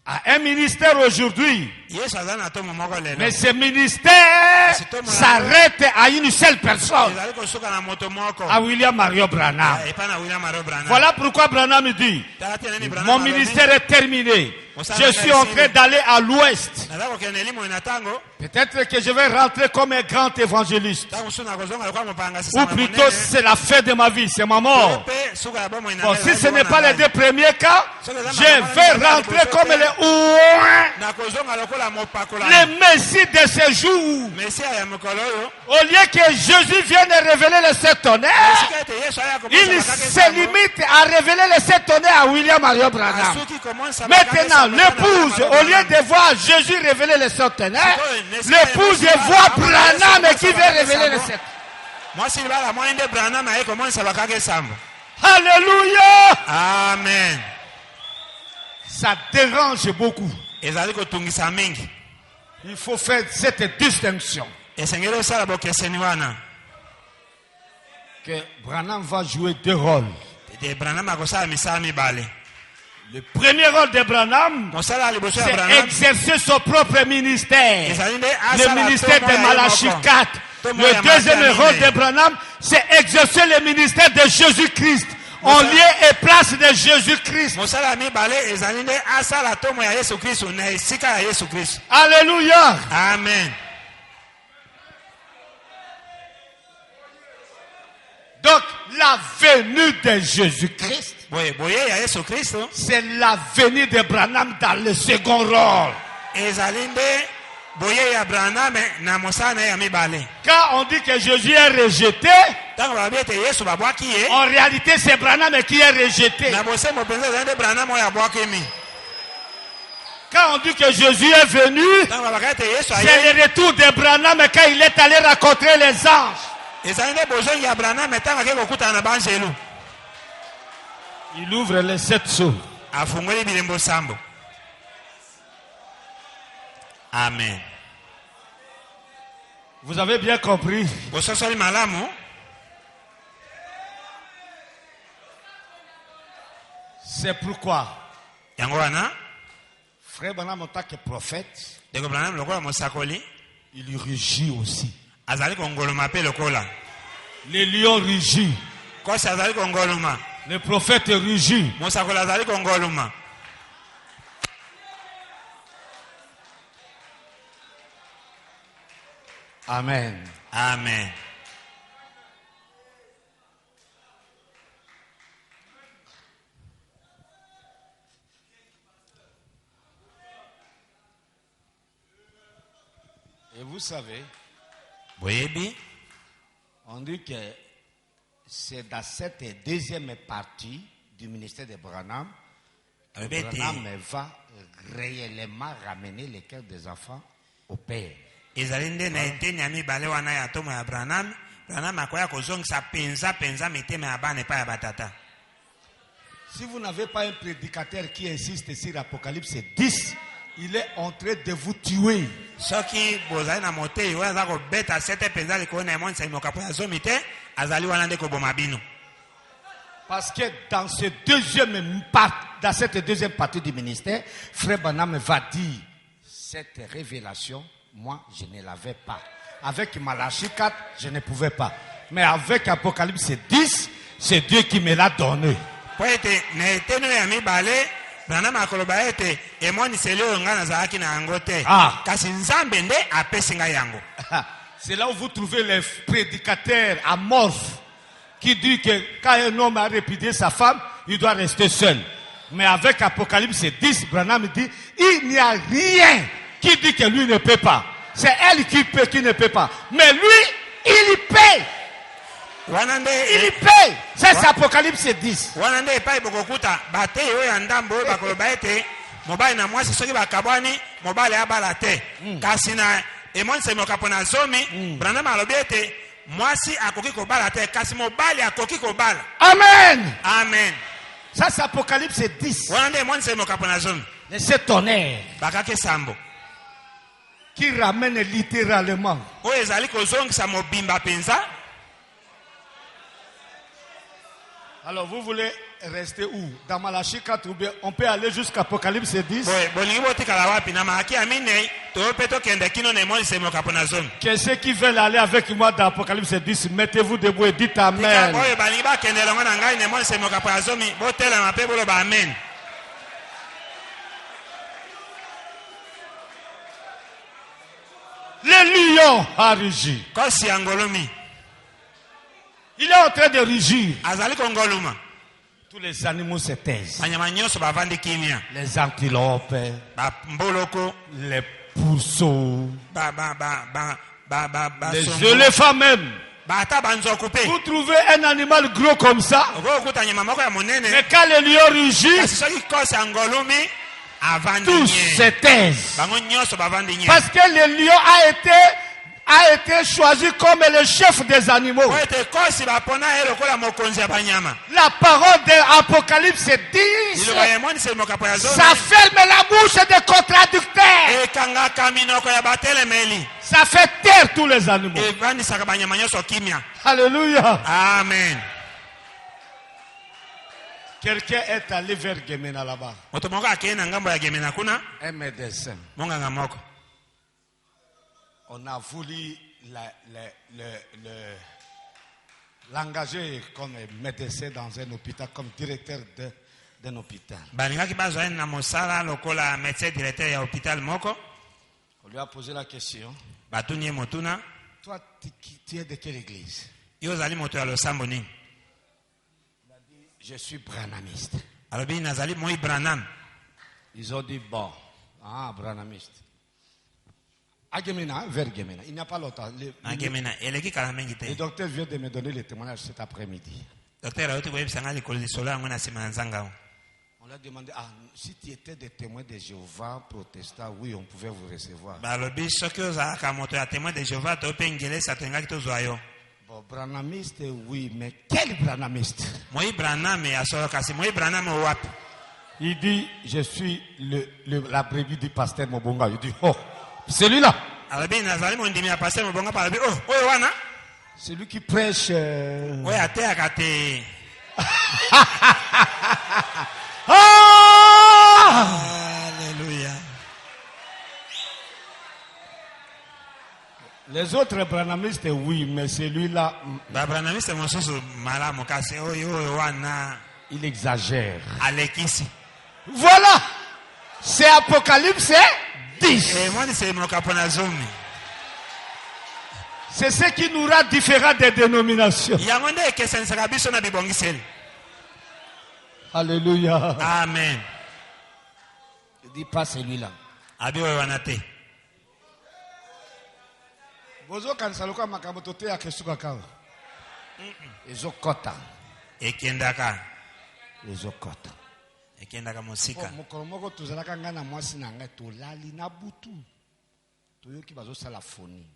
[SPEAKER 1] a un ministère aujourd'hui.
[SPEAKER 2] Yesu azali na tomo moko lelo.
[SPEAKER 1] Mais ce ministère s'arrête à une seule personne.
[SPEAKER 2] Ezali kosuka na moto moko.
[SPEAKER 1] À William Mario Branham.
[SPEAKER 2] Epai na William Mario Branham.
[SPEAKER 1] Voilà pourquoi Branham dit,
[SPEAKER 2] Tala te nani Branham
[SPEAKER 1] mon
[SPEAKER 2] alobi,
[SPEAKER 1] ministère est terminé. Je suis en train d'aller à l'ouest.
[SPEAKER 2] naza kokende limu na ntango
[SPEAKER 1] Peut-être que je vais rentrer comme un grand évangéliste.
[SPEAKER 2] ntango mosusu nakozonga lokola mopanga
[SPEAKER 1] Ou plutôt, c'est la fin de ma vie, c'est ma mort.
[SPEAKER 2] mpe suka ya bomoi na
[SPEAKER 1] Bon,
[SPEAKER 2] ngai
[SPEAKER 1] si
[SPEAKER 2] ezali
[SPEAKER 1] ce n'est
[SPEAKER 2] bongo
[SPEAKER 1] pas
[SPEAKER 2] na
[SPEAKER 1] les
[SPEAKER 2] ngai.
[SPEAKER 1] deux premiers cas, je vais rentrer comme
[SPEAKER 2] nakozonga lokola mopakola
[SPEAKER 1] le Messie de ce jour.
[SPEAKER 2] mesia ya mokolo oyo
[SPEAKER 1] Au lieu que Jésus vienne révéler le sept tonnerres,
[SPEAKER 2] esika ete yesu aya
[SPEAKER 1] il se limite à révéler le sept tonnerres à William Mario Branham.
[SPEAKER 2] asuki komonisa
[SPEAKER 1] Maintenant, l'épouse, au lieu de voir Jésus révéler les sept tonnerres, l'épouse voit Branham qui veut révéler les sept.
[SPEAKER 2] mwasi libala mwani nde branham aye komonisa bakaka esambo.
[SPEAKER 1] Alléluia!
[SPEAKER 2] Amen.
[SPEAKER 1] Ça dérange beaucoup.
[SPEAKER 2] ezali kotungisa mingi.
[SPEAKER 1] Il faut faire cette distinction.
[SPEAKER 2] esengeli osala bokeseni wana
[SPEAKER 1] Que Branham va jouer deux rôles.
[SPEAKER 2] ete branham akosala misala mibale.
[SPEAKER 1] Le premier rôle de Branham,
[SPEAKER 2] mosala ya liboso ya
[SPEAKER 1] c'est
[SPEAKER 2] branham
[SPEAKER 1] exercer son propre ministère.
[SPEAKER 2] ezali nde
[SPEAKER 1] Le
[SPEAKER 2] asala
[SPEAKER 1] ministère
[SPEAKER 2] tomo
[SPEAKER 1] de
[SPEAKER 2] ya ye
[SPEAKER 1] Malachie
[SPEAKER 2] moko.
[SPEAKER 1] 4. Le deuxième rôle de Branham, c'est exercer le ministère de Jésus-Christ. En lieu et place de Jésus-Christ.
[SPEAKER 2] mosala ya mibale ezali nde asala tomo ya yesu kristu na esika ya yesu kristu.
[SPEAKER 1] Alléluia.
[SPEAKER 2] Amen.
[SPEAKER 1] Donc, la venue de Jésus-Christ,
[SPEAKER 2] boye boye ya yesu kristu
[SPEAKER 1] c'est la venue de Branham dans le second rôle.
[SPEAKER 2] ezali nde boye ya branham na mosala na ye ya mibale.
[SPEAKER 1] Quand on dit que Jésus est rejeté,
[SPEAKER 2] ntango balobi ete yesu babwaki ye
[SPEAKER 1] en réalité, c'est Branham qui est rejeté.
[SPEAKER 2] na bosembo mpenza ezali nde branham oyo abwakimi.
[SPEAKER 1] Quand on dit que Jésus est venu,
[SPEAKER 2] ntango babaka ete yesu aye
[SPEAKER 1] c'est le retour de Branham quand il est allé rencontrer les anges.
[SPEAKER 2] ezali nde bozongi ya branham ntango ake kokutana na banzelu
[SPEAKER 1] Il ouvre les sept sceaux.
[SPEAKER 2] afungoli bilembo sambo. Amen.
[SPEAKER 1] Vous avez bien compris.
[SPEAKER 2] bososoli malamu.
[SPEAKER 1] C'est pourquoi,
[SPEAKER 2] yango wana
[SPEAKER 1] frère Branham en tant que prophète,
[SPEAKER 2] ndeko branham lokola mosakoli
[SPEAKER 1] il rugit aussi.
[SPEAKER 2] azali kongoloma mpe lokola
[SPEAKER 1] Le lion rugit.
[SPEAKER 2] kosi azali kongoloma,
[SPEAKER 1] Le prophète rugit.
[SPEAKER 2] mosakoli azali kongoloma.
[SPEAKER 1] Amen.
[SPEAKER 2] Amen.
[SPEAKER 1] Et vous savez,
[SPEAKER 2] boyebi
[SPEAKER 1] on dit que c'est dans cette deuxième partie du ministère de Branham que
[SPEAKER 2] alobi ete
[SPEAKER 1] Branham va réellement ramener les cœurs des enfants au Père.
[SPEAKER 2] ezali nde na eteni ya mibale wana ya tomo ya branham. branham akoya kozongisa penza mitema ya bana epai ya batata.
[SPEAKER 1] Si vous n'avez pas un prédicateur qui insiste sur Apocalypse 10, il est en train de vous tuer.
[SPEAKER 2] soki bozali na motei oyo aza kobeta sete penza likolo na emonisa limoka ya zomi te azali wana nde koboma bino.
[SPEAKER 1] Parce que dans cette deuxième partie du ministère, Frère Branham va dire, cette révélation, moi, je ne l'avais pas. Avec Malachie 4, je ne pouvais pas. Mais avec Apocalypse 10, c'est Dieu qui me l'a donné.
[SPEAKER 2] po ete na eteni oyo ya mibale branham akoloba ete emoniseli oyo ngai nazalaki na yango te, kasi nzambe nde apesi ngai yango.
[SPEAKER 1] C'est là où vous trouvez les prédicateurs amorphes qui disent que quand un homme a répudié sa femme, il doit rester seul. Mais avec Apocalypse 10, Branham dit, il n'y a rien qui dit que lui ne peut pas. C'est elle qui peut, qui ne peut pas. Mais lui, il y paye. Il y paye. Ça, c'est Apocalypse 10.
[SPEAKER 2] wana nde epai bokokuta batei oyo ya ndambo oyo bakoloba ete mobali na mwasi soki bakabwani mobali abala te, kasi na emoniseli mokapo na zomi branham alobi ete mwasi akoki kobala te kasi mobali akoki kobala.
[SPEAKER 1] Amen.
[SPEAKER 2] Amen.
[SPEAKER 1] Ça, c'est Apocalypse 10.
[SPEAKER 2] wana nde emoniseli mokapo na zomi
[SPEAKER 1] Les sept tonnerres
[SPEAKER 2] bakaki sambo
[SPEAKER 1] qui ramènent littéralement.
[SPEAKER 2] oyo ezali kozongisa mobimba penza.
[SPEAKER 1] Alors, vous voulez rester où? Dans Malachie 4 ou bien on peut aller jusqu'à Apocalypse 10?
[SPEAKER 2] boye bolingi botikala wapi na malaki ya minei toyo mpe tokende kino na emoniseli mokapo na zomi.
[SPEAKER 1] Que ceux qui veulent aller avec moi dans Apocalypse 10, mettez-vous debout et dites Amen.
[SPEAKER 2] oyo balingi bakende elongo na ngai na emoniseli mokapo ya zomi botelema mpe boloba amen.
[SPEAKER 1] Le lion a rugi.
[SPEAKER 2] kosi ya ngolumi
[SPEAKER 1] Il est en train de rugir.
[SPEAKER 2] azali kongoluma
[SPEAKER 1] Tous les animaux se taisent.
[SPEAKER 2] banyama nyonso bavandi kimia
[SPEAKER 1] Les antilopes,
[SPEAKER 2] bamboloko
[SPEAKER 1] les pourceaux, les
[SPEAKER 2] songo,
[SPEAKER 1] éléphants même.
[SPEAKER 2] bata banzoku mpe
[SPEAKER 1] Vous trouvez un animal gros comme ça,
[SPEAKER 2] okokuta nyama moko ya
[SPEAKER 1] mais
[SPEAKER 2] monene
[SPEAKER 1] quand le lion rugit,
[SPEAKER 2] kasi soki kosi ya ngolumi avandi
[SPEAKER 1] tous se
[SPEAKER 2] nye
[SPEAKER 1] taisent.
[SPEAKER 2] bango nyonso bavandi nye
[SPEAKER 1] Parce que le lion a été choisi comme le chef des animaux.
[SPEAKER 2] po ete kosi bapona ye lokola mokonzi ya banyama
[SPEAKER 1] La parole de l'Apocalypse dit,
[SPEAKER 2] liloba ya emoniseli mokapo ya
[SPEAKER 1] ça
[SPEAKER 2] zomi
[SPEAKER 1] ferme la bouche des contradicteurs.
[SPEAKER 2] ekangaka minoko ya batelemeli
[SPEAKER 1] Ça fait taire tous les animaux.
[SPEAKER 2] evandisaka banyama nyonso kimia
[SPEAKER 1] Alléluia.
[SPEAKER 2] amen
[SPEAKER 1] Quelqu'un est allé vers Gemena là-bas.
[SPEAKER 2] moto moko akei na ngambo ya gemena kuna
[SPEAKER 1] Un médecin.
[SPEAKER 2] monganga moko
[SPEAKER 1] On a voulu l'engager comme médecin dans un hôpital, comme directeur d'un hôpital.
[SPEAKER 2] balingaki bazwa ye na mosala lokola médecin directeur ya hôpital moko
[SPEAKER 1] On lui a posé la question.
[SPEAKER 2] batuni ye motuna
[SPEAKER 1] Toi, tu es de quelle église?
[SPEAKER 2] yo ozali moto ya losambo nini
[SPEAKER 1] Je suis branamiste.
[SPEAKER 2] alobi nazali moi branam
[SPEAKER 1] Ils ont dit, bon, branamiste. À Gemena, vers Gemena. Il n'y a pas longtemps.
[SPEAKER 2] na gemena eleki kala mingi
[SPEAKER 1] Le
[SPEAKER 2] te
[SPEAKER 1] docteur vient de me donner le témoignage cet après-midi.
[SPEAKER 2] docteur auti koyebisanga likolo lisolo yango na nsima na nzanga o
[SPEAKER 1] On lui a demandé, si tu étais des témoins de Jéhovah, protestants, oui, on pouvait vous recevoir.
[SPEAKER 2] balobi soki ozalaka moto ya témoin de jehova to mpe ngelesa tolingaki tozwa yo
[SPEAKER 1] Bon, branamiste, oui, mais quel branamiste?
[SPEAKER 2] moi branam asolo kasi moi branam owapi
[SPEAKER 1] Il dit, je suis la brebis du pasteur Mobonga. Il dit, oh, celui-là,
[SPEAKER 2] alobi nazali mondimi ya paster mobonga pa alobi oh oyo wana
[SPEAKER 1] celui qui prêche.
[SPEAKER 2] oyo ateyaka te Alléluia.
[SPEAKER 1] Les autres branamistes, oui, mais celui-là,
[SPEAKER 2] babranamiste mosusu malamu kasi oyo wana
[SPEAKER 1] il exagère.
[SPEAKER 2] alekisi
[SPEAKER 1] Voilà, c'est Apocalypse 10.
[SPEAKER 2] emoniseli mokapo na zomi
[SPEAKER 1] C'est ce qui nous rend différents des dénominations.
[SPEAKER 2] yango nde ekesanisaka biso na bibongiseli
[SPEAKER 1] Alléluia.
[SPEAKER 2] amen
[SPEAKER 1] Il dit pas celui-là.
[SPEAKER 2] abi oyo wana te
[SPEAKER 1] Bozo kansaluka makamoto te ya kesuka kawa. Ezokota.
[SPEAKER 2] ekendaka mosika
[SPEAKER 1] Mokolo moko tozalaka nga na mwasi na ngai tolali na butu. Toyoki bazosala foni.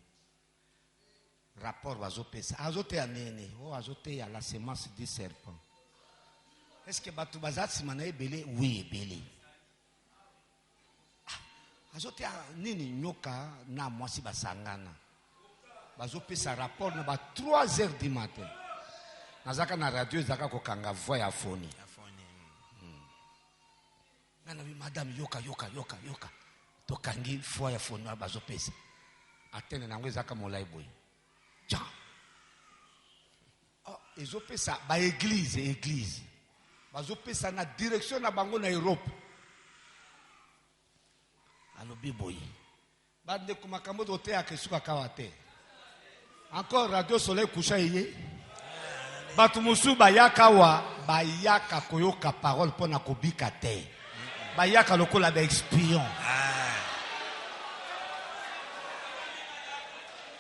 [SPEAKER 1] Rapport bazopesa. Azoteya nene. Oh, azoteya la semence du serpent. Est-ce que bato baza nsima na ebele? Oui, ebele. Azoteya nini nyoka na mwasi basangana. Bazopesa rapport na 3 heures du matin. Nazaka na radio ezaka kokanga voix ya foni. Madame yoka. Tokangi voix ya foni bazopesa. Atene nango ezaka molai boy. Tiens. Oh, ezopesa ba église. Bazopesa na direction na bango na Europe. Alobi boy. Bande kumakambo dote ya kesuka kawate. Encore Radio Soleil coucha yé. Batu musu bayaka wa bayaka koyoka parole pona kobika te. Bayaka lokola ba espion.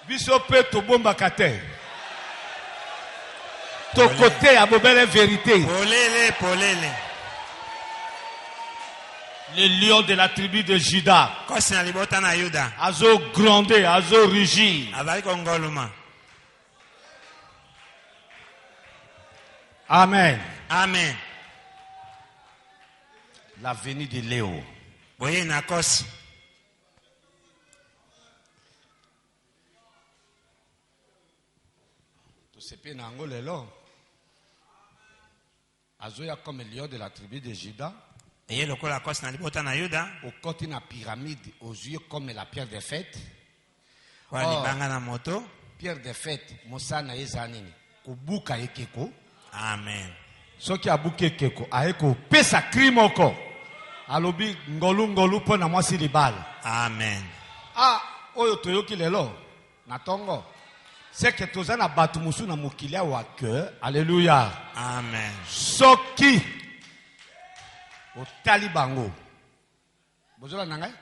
[SPEAKER 1] Biso pe to bomba kate. To côté à bobele vérité.
[SPEAKER 2] polele
[SPEAKER 1] Le lion de la tribu de Juda.
[SPEAKER 2] kosi na libota na yuda
[SPEAKER 1] Azo grondé, azo rugir.
[SPEAKER 2] azali kongoluma
[SPEAKER 1] Amen.
[SPEAKER 2] amen
[SPEAKER 1] La venue de Léo.
[SPEAKER 2] boye na kosi
[SPEAKER 1] Tout ce pays nango lelo. Azoya comme lion de la tribu de Juda.
[SPEAKER 2] eye lokola kosi na libota na yuda
[SPEAKER 1] Au côté na pyramide, aux yeux comme la pierre de fête.
[SPEAKER 2] oya libanga na moto
[SPEAKER 1] Pierre de fête, Mosana ezanini. Kubuka ekeko.
[SPEAKER 2] amen
[SPEAKER 1] Soki abuki ekeko, aeko pesa krimoko. Alobi ngolu po na mwasi libala.
[SPEAKER 2] amen
[SPEAKER 1] oyo toyoki lelo na tongo c'est que toza na batu musu na mokili wa que alléluia
[SPEAKER 2] Amen.
[SPEAKER 1] soki otali bango bozola na ngai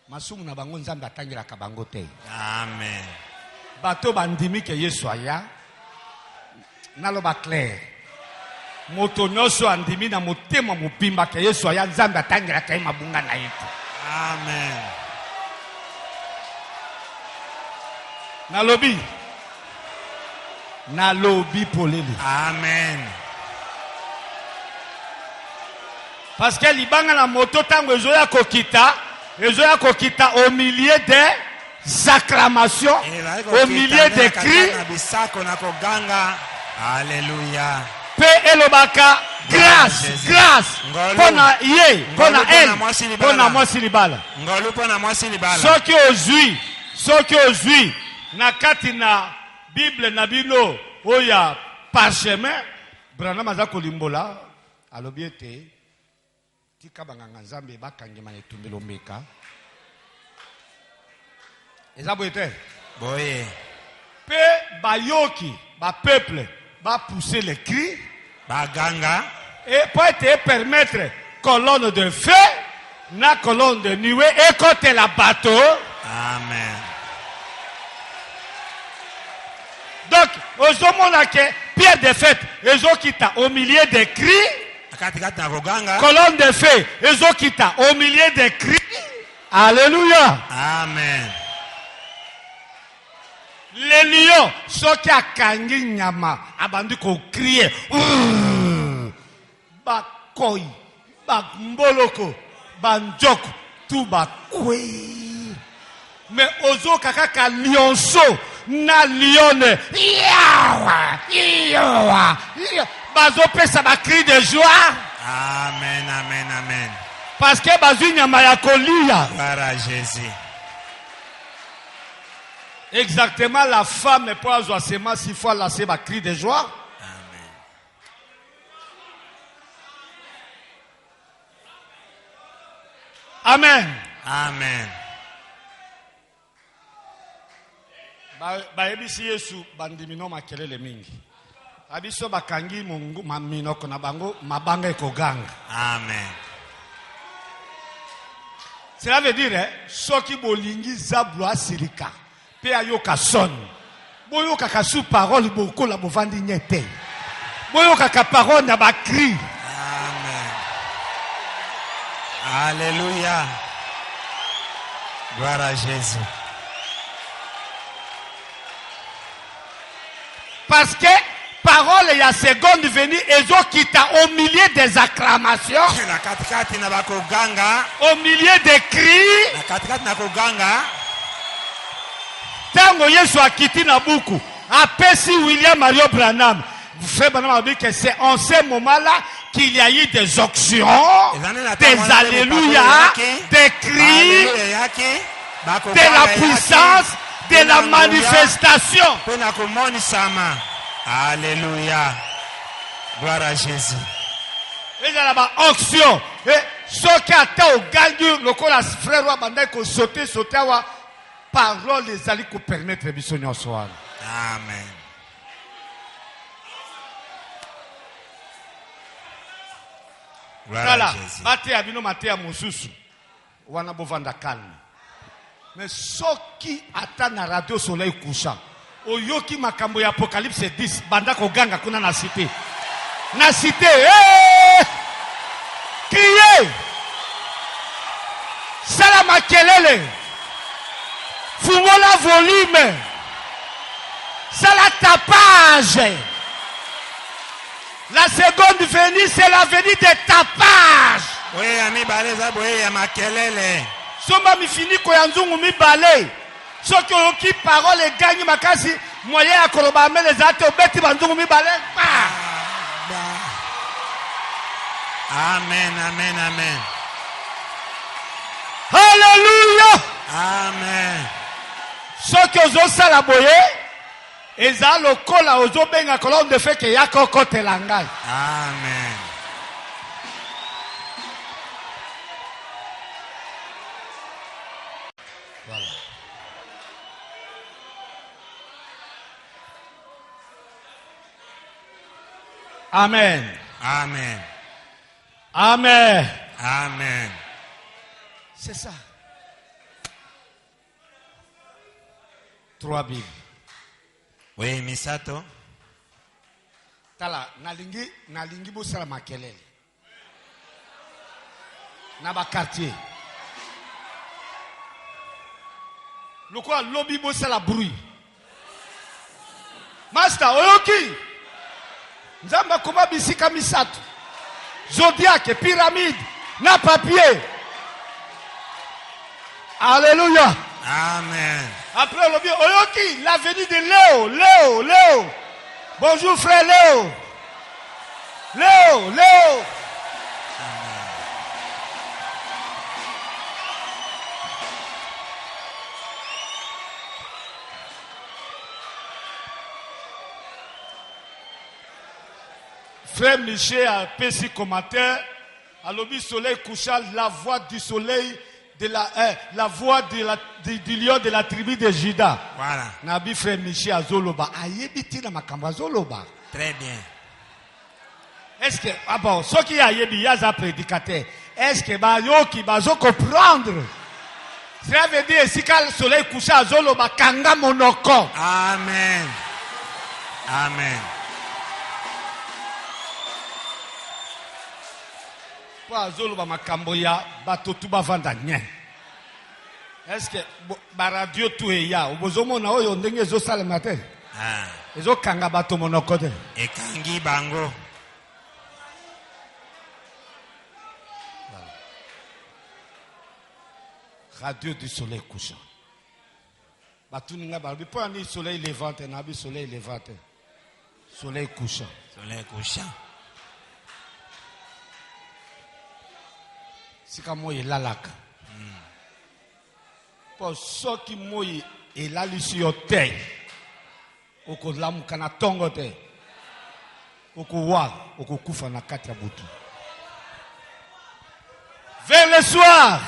[SPEAKER 1] masumu na bango nzambe atangiraka bango te.
[SPEAKER 2] Amen.
[SPEAKER 1] Bato bandimi ke Yesu aya naloba clair moto nyonso andimi na motema mobimba ke Yesu aya nzambe atangiraka ye mabunga na ye te.
[SPEAKER 2] Amen.
[SPEAKER 1] nalobi polele.
[SPEAKER 2] Amen.
[SPEAKER 1] Parce que libanga na moto tango ezoya kokita au milieu des acclamations, au milieu des cris.
[SPEAKER 2] Alléluia.
[SPEAKER 1] Pe elobaka grâce pona ye pona elle pona mwasi libala.
[SPEAKER 2] Ngolu pona mwasi libala.
[SPEAKER 1] Soki ozwi na kati na Bible na bino oya parchemin Branham aza kolimbola alobi ete tika banganga nzambe bakangema na etumbelo meka eza boye te
[SPEAKER 2] boye
[SPEAKER 1] pe bayoki ba peuple ba pousser les cris
[SPEAKER 2] baganga
[SPEAKER 1] et pour te permettre colonne de feu na colonne de nuée et côté la bateau.
[SPEAKER 2] Amen.
[SPEAKER 1] Donc aux hommes que pierre de fête ezokita au milieu des cris. Colonne de feu ezokita au milieu des cris. Alléluia.
[SPEAKER 2] Amen.
[SPEAKER 1] Les lions ceux qui akangi nyama abandi ko crier bakoi bakmboloko banjoko tout bakwe mais ozo kaka lionceau na lione yawa bazo pesa ba cri de joie.
[SPEAKER 2] Amen, amen, amen.
[SPEAKER 1] Parce que bazu nyama ya kolia.
[SPEAKER 2] Para Jésus.
[SPEAKER 1] Exactement la femme peut avoir seulement 6 fois lasser ba cri de joie. Amen.
[SPEAKER 2] Amen.
[SPEAKER 1] Ba ebisi Yesu bandimino makelele mingi. Abiso bakangi mungu maminoko na bango mabanga ekoganga.
[SPEAKER 2] Amen.
[SPEAKER 1] Cela veut dire soki bolingi zablo asirika pe ayoka son. Boyoka ka sous parole boko la bovandi nyete. Boyoka ka parole na ba cri.
[SPEAKER 2] Amen. Alléluia. Gloire à Jésus.
[SPEAKER 1] Parce que parole et la seconde venue ezokita au milieu des acclamations, au milieu des cris. Tango Yesu akiti na buku apesi William Mario Branham. Frère Branham a dit que c'est en ce moment-là qu'il y a eu des auctions, des alléluia, des cris, de la puissance, de la manifestation.
[SPEAKER 2] Alléluia. Gloire à Jésus.
[SPEAKER 1] Et il y a là-bas auction. Et ceux qui attendent au gagne, le col à frère ou bandai ko sauter wa parole les alliés ko permettre bisogno soir.
[SPEAKER 2] Amen. Gloire à Jésus.
[SPEAKER 1] Bate abino mate ya mususu. Wana bovanda calme. Mais ceux qui attendent la radio soleil couchant. Oyoki makambo ya Apocalypse 10 banda koganga kuna na cité. Na cité, criez. Salama kelele. Fumola volume. Sala tapage. La seconde venue, c'est la venue de tapage.
[SPEAKER 2] Oui, ami baleza boye ya makelele.
[SPEAKER 1] Soma mifini ko yanzungu mi balé. Soki oyoki parole gagne makasi moyen ya koloba mele zate obeti banzungu mibale.
[SPEAKER 2] Amen, amen, amen.
[SPEAKER 1] Alléluia.
[SPEAKER 2] Amen.
[SPEAKER 1] Soki ozosala boye eza lokola ozobenga colonne de feu ke ya kokotela ngai.
[SPEAKER 2] Amen.
[SPEAKER 1] Voilà. Amen.
[SPEAKER 2] Amen.
[SPEAKER 1] Amen.
[SPEAKER 2] Amen.
[SPEAKER 1] C'est ça. 3 Bibles.
[SPEAKER 2] Oui, misato.
[SPEAKER 1] Tala, nalingi bosala makelele. Na ba quartier. Loko lobby bosala bruit. Master, oyoki. Nzamba koma bisika misato. Zodiac, pyramide, na papier. Alléluia.
[SPEAKER 2] Amen.
[SPEAKER 1] Après le bien, oyoki, la venue de Léo. Bonjour frère Léo. Léo. Frère Michel a petit commentaire. À l'objet soleil couchant, la voix du soleil, la voix du lion de la tribu de Juda.
[SPEAKER 2] Voilà.
[SPEAKER 1] Nabi frère Michel a Zoloba. Ayebiti na makamba Zoloba.
[SPEAKER 2] Très bien.
[SPEAKER 1] Est-ce que, ah bon, ce qui a yebi, yaza prédicateur. Est-ce que ba yoki ba zo comprendre? Ça veut dire si quand le soleil couchant à Zoloba, kanga monoko.
[SPEAKER 2] Amen. Amen.
[SPEAKER 1] Kwa Zoloba makambo ya batotu bavanda nye. Est-ce que ba radio tout est ya? Obozomo na oyo ndenge zo sale matin.
[SPEAKER 2] Ah.
[SPEAKER 1] Ezo kanga bato monoko te.
[SPEAKER 2] Ekangi bango.
[SPEAKER 1] Radio du soleil couchant. Batuninga barbi pour ni soleil levant na bi soleil levant. Soleil couchant.
[SPEAKER 2] Soleil couchant.
[SPEAKER 1] Sika moyi lalaka. Pour ceux qui moyi elalisi yote. Oko lamuka na tongo te. Oko wa, oko kufa na kati ya butu. Vers le soir,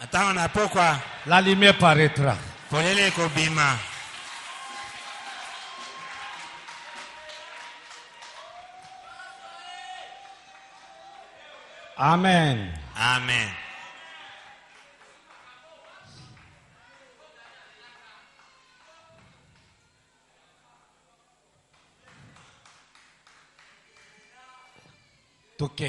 [SPEAKER 2] Attends, on a pourquoi?
[SPEAKER 1] la lumière paraîtra.
[SPEAKER 2] Polele kobima.
[SPEAKER 1] Amen.
[SPEAKER 2] Amen.
[SPEAKER 1] Ok.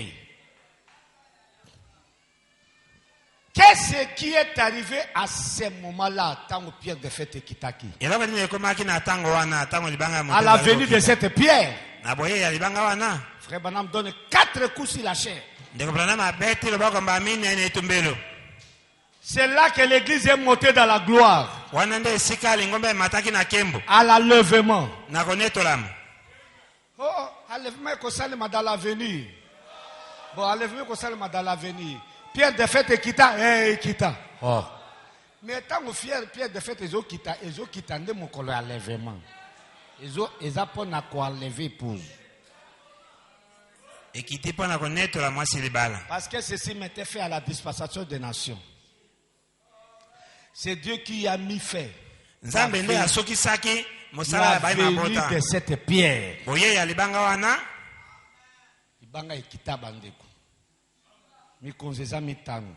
[SPEAKER 1] Qu'est-ce qui est arrivé à ce moment-là, tant que Pierre de fête et Kitaki?
[SPEAKER 2] Eloko nini ekomaki na tango wana, tango libanga
[SPEAKER 1] À la venue de cette pierre,
[SPEAKER 2] na boye ya libanga wana.
[SPEAKER 1] Frère Branham donne 4 coups sur la chair.
[SPEAKER 2] Ndeko Branham abeti loboko mbamini ene etumbelo.
[SPEAKER 1] C'est là que l'église est montée dans la gloire.
[SPEAKER 2] Wana nde esika lingombe mataki na kembo.
[SPEAKER 1] À l'enlèvement.
[SPEAKER 2] Na konetolama.
[SPEAKER 1] Oh, enlèvement est salé dans l'avenir. Bon, enlèvement est salé dans l'avenir. Pierre de fête et Kita. Oh. Mais tant que Pierre de fête et Kita, ne mon collègue enlèvement. Ils apprennent à quoi enlever épouse.
[SPEAKER 2] Ekiti pona konetola mwasi libala.
[SPEAKER 1] Parce que ceci m'était fait à la dispensation des nations. C'est Dieu qui a mis fait.
[SPEAKER 2] Nzambe nde asokisaki mosala
[SPEAKER 1] La
[SPEAKER 2] bai
[SPEAKER 1] venue
[SPEAKER 2] mabota.
[SPEAKER 1] de cette pierre.
[SPEAKER 2] Boye ya libanga wana.
[SPEAKER 1] Libanga ekita bandeko. Mikonzi eza mitano.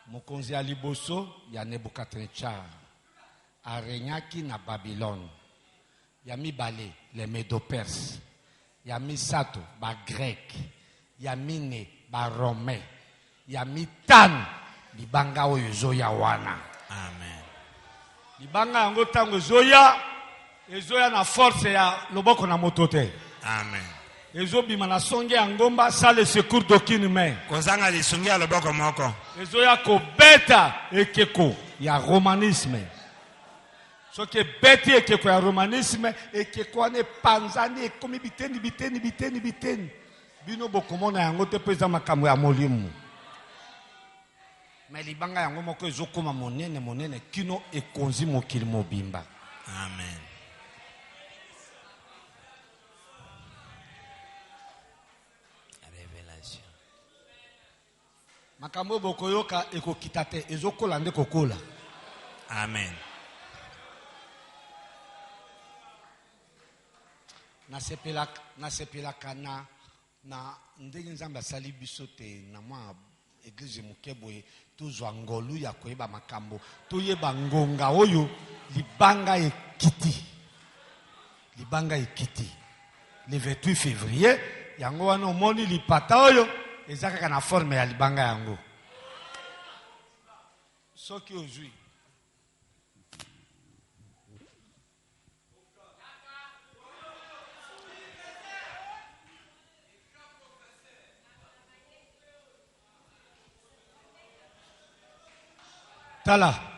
[SPEAKER 1] Mokonzi ya liboso ya Nebukadnezar aregnaki na Babylone. Ya mibale les Médo-Perses. Ya misato ba grec. Ya mine ba romain. Ya mitano libanga oyo ezoya wana.
[SPEAKER 2] Amen.
[SPEAKER 1] Libanga yango tango ezoya na force ya loboko na moto te.
[SPEAKER 2] Amen.
[SPEAKER 1] Ezobima na songe ya ngomba sans le secours d'aucune main.
[SPEAKER 2] Kozanga lisungi ya loboko moko.
[SPEAKER 1] Ezoya kobeta ekeko ya romanisme. Soki beti ekeko ya romanisme, ekeko ane panzani ekomi biteni. Bino bokomona yango te peza makambo ya molimo. Mais libanga yango moko ezokoma monene kino ekonzi mokili mobimba.
[SPEAKER 2] Amen. Révélation.
[SPEAKER 1] Makambo bokoyoka ekokita te ezokola nde kokola.
[SPEAKER 2] Amen.
[SPEAKER 1] nasepelaka na ndenge nzambe asali biso te na mwa église moke boye tozwa ngolu ya koyeba makambo toyeba ngonga oyo libanga ekiti le 28 février yango wana omoni lipata oyo eza kaka na forme ya libanga yango soki ozwi tala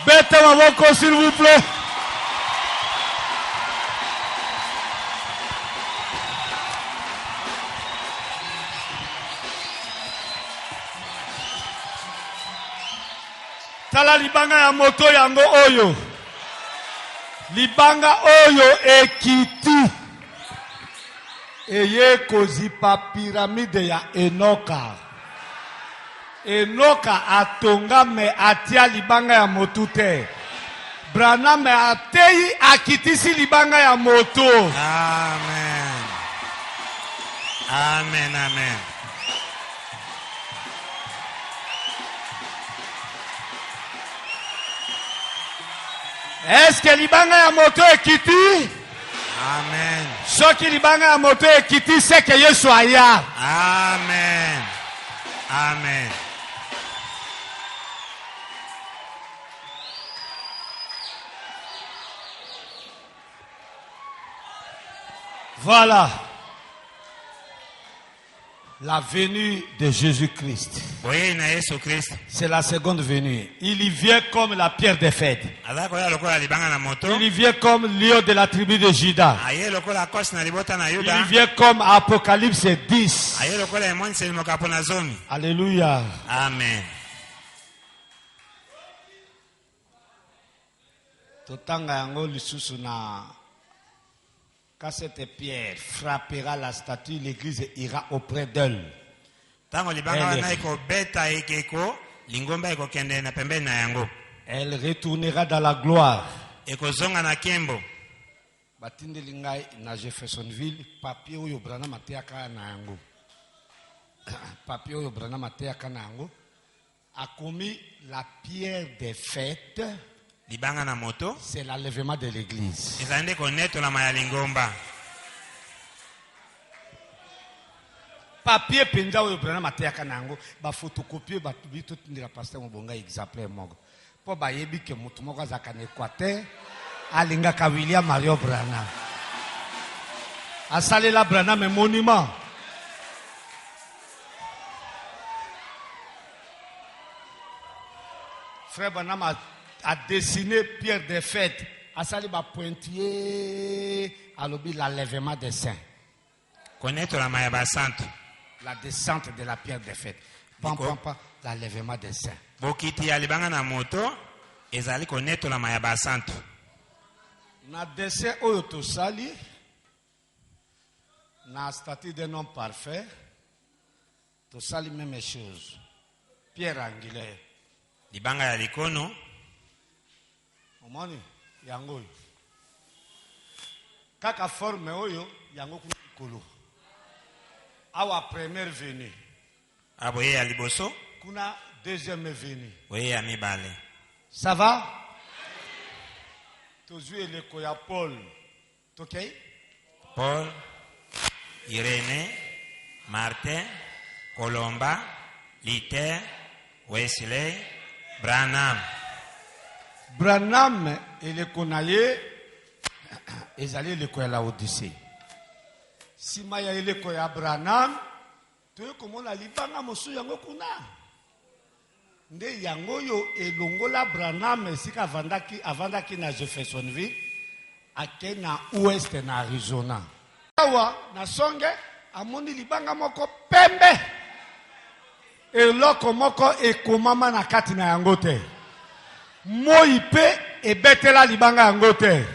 [SPEAKER 1] Bête maboko s'il vous plaît. Tala libanga ya moto yango oyo. Libanga oyo ekiti. Eye kozipa piramide ya Enoka. Enoka atonga me atia libanga ya moto te. Branham atei akitisi libanga ya moto.
[SPEAKER 2] Amen. Amen, amen.
[SPEAKER 1] Est-ce que libanga ya moto ekiti?
[SPEAKER 2] Amen.
[SPEAKER 1] Soki libanga ya moto ekiti c'est que Yesu aya.
[SPEAKER 2] Amen. Amen.
[SPEAKER 1] Voilà la venue de Jésus-Christ. C'est la seconde venue. Il y vient comme la pierre des fêtes. Il y vient comme lion de la tribu de Juda. Il y vient comme Apocalypse 10. Alléluia.
[SPEAKER 2] Amen.
[SPEAKER 1] Quand cette pierre frappera la statue, l'église ira auprès d'elle. Elle retournera dans la gloire. Batindeli ngai na Jeffersonville, papier oyo Branham ateyaka na yango. Papier oyo Branham ateyaka na yango. A commis la pierre des fêtes. C'est l'enlèvement de l'église. Papier penza oyo Branham ateyaka na yango ba photocopier ba bito tindira pasteur mobonga exemplaire moko. Po ba yebi ke mutu moko azaka na Équateur alingaka William Mario Branham. Asalela Branham un monument. Frère Branham a dessiné pierre des fêtes. Asali ba pointillé à l'objet l'enlèvement des saints.
[SPEAKER 2] Connaître la Mayaba Sainte.
[SPEAKER 1] La descente de la pierre des fêtes. L'enlèvement des saints.
[SPEAKER 2] Bokiti ya libanga na moto ezali connaître la Mayaba Sainte.
[SPEAKER 1] Na dessin oyo tosali na statut d'un homme parfait tosali même chose. Pierre angulaire.
[SPEAKER 2] libanga ya likono
[SPEAKER 1] Omoni yango oyo. Kaka forme oyo yango kuna likolo. Awa première venue.
[SPEAKER 2] aboye ya liboso
[SPEAKER 1] Kuna deuxième venue.
[SPEAKER 2] boye ya mibale.
[SPEAKER 1] Ça va? Tozui le koya Paul. Ok?
[SPEAKER 2] Paul, Irénée, Martin, Colomba, Luther, Wesley, Branham.
[SPEAKER 1] Branham et le konaye ezali le koya la Odyssée. Si maya le koya Branham, tu komona libanga mosu yango kuna. Nde yango yo elongola Branham esika avandaki na Jeffersonville ake na ouest na Arizona. Awa na songe amoni libanga moko pembe. Eloko moko ekomama na kati na yango te. Moi pe ebetela libanga yango te.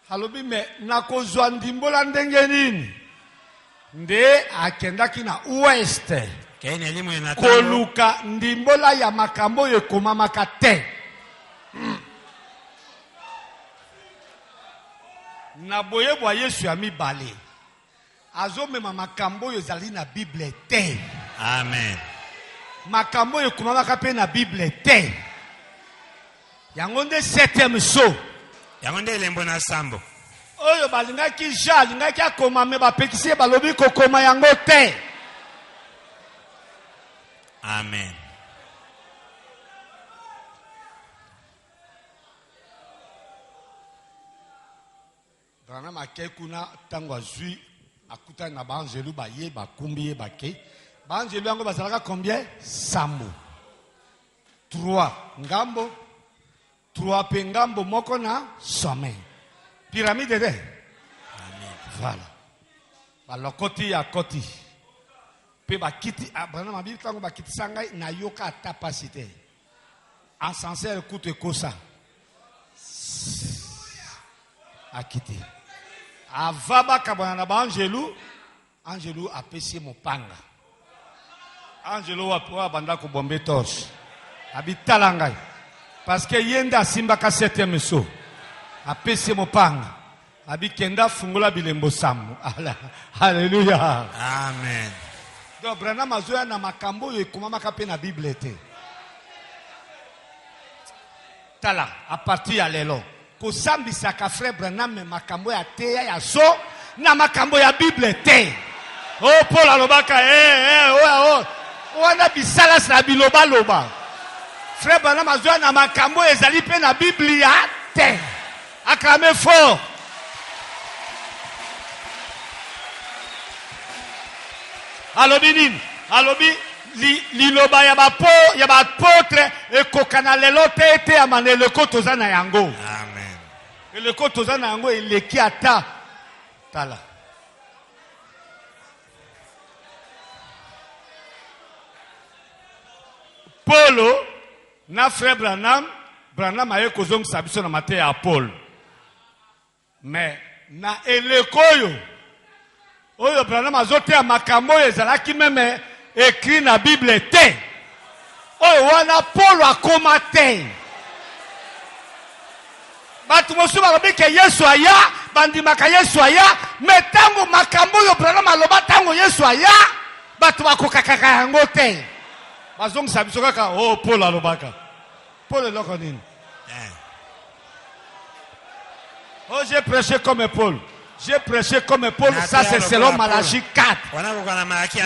[SPEAKER 1] Halobi me nakozwa ndimbola ndenge nini? Nde akendaki na ouest. Koluka ndimbola ya makambo ekomamaka te. Na boyebwa Yesu ya mibale. Azomema makambo ezali na Bible te.
[SPEAKER 2] Amen.
[SPEAKER 1] Makambo ekomamaka pe na Bible te. Yango nde septième saut.
[SPEAKER 2] Yango nde elembo na sambo.
[SPEAKER 1] Oyo balingaki ja alingaki akoma me bapekisi balobi kokoma yango te.
[SPEAKER 2] Amen.
[SPEAKER 1] Branham akei kuna tango azwi akuta na baangelu baye bakumbi ye bake. Baangelu yango bazalaka combien? Sambo. 3 ngambo. 3 pe ngambo moko na sommet. Pyramide de.
[SPEAKER 2] Amen.
[SPEAKER 1] Voilà. Balokoti ya koti. Pe bakiti Branham abibi tango bakiti sangai na yoka ata pasite. Ascenseur coûte kosa. Akiti. Avaba kabana na Angelu. Angelu apesi mopanga. Angelu wa banda ko bombe torche. Abitala ngai. Parce que yenda simbaka septième saut. Apesi mopanga. Abikenda fungula bilembo samu. Alléluia.
[SPEAKER 2] Amen.
[SPEAKER 1] Donc Branham azoya na makambo yo ekomamaka pe na Bible te. Tala a partir ya lelo. Kosambisaka frère Branham makambo ya teya ya so na makambo ya Bible te. Oh Paul alobaka wana bisala na biloba loba. Frère Branham azoya na makambo ezali pe na Biblia te. Acclamez fort. Alobi nini? Alobi liloba ya bapotre ekokana lelo te ete amana eleko toza na yango.
[SPEAKER 2] Amen.
[SPEAKER 1] Eleko toza na yango eleki ata. Tala. Paulo na frère Branham aye kozongisa biso na mateya ya Paul. Mais na eleko oyo Branham azoteya makambo oyo ezalaki meme écrit na Bible te. Oyo wana Paul akoma te. Batu mosu balobi ke Yesu aya, bandimaka Yesu aya, me tango makambo oyo Branham aloba tango Yesu aya, batu bakokaka yango te. Bazongisa biso kaka Paul alobaka. Paul eloko nini? Oh, j'ai prêché comme Paul. J'ai prêché comme Paul, ça c'est selon Malachie 4.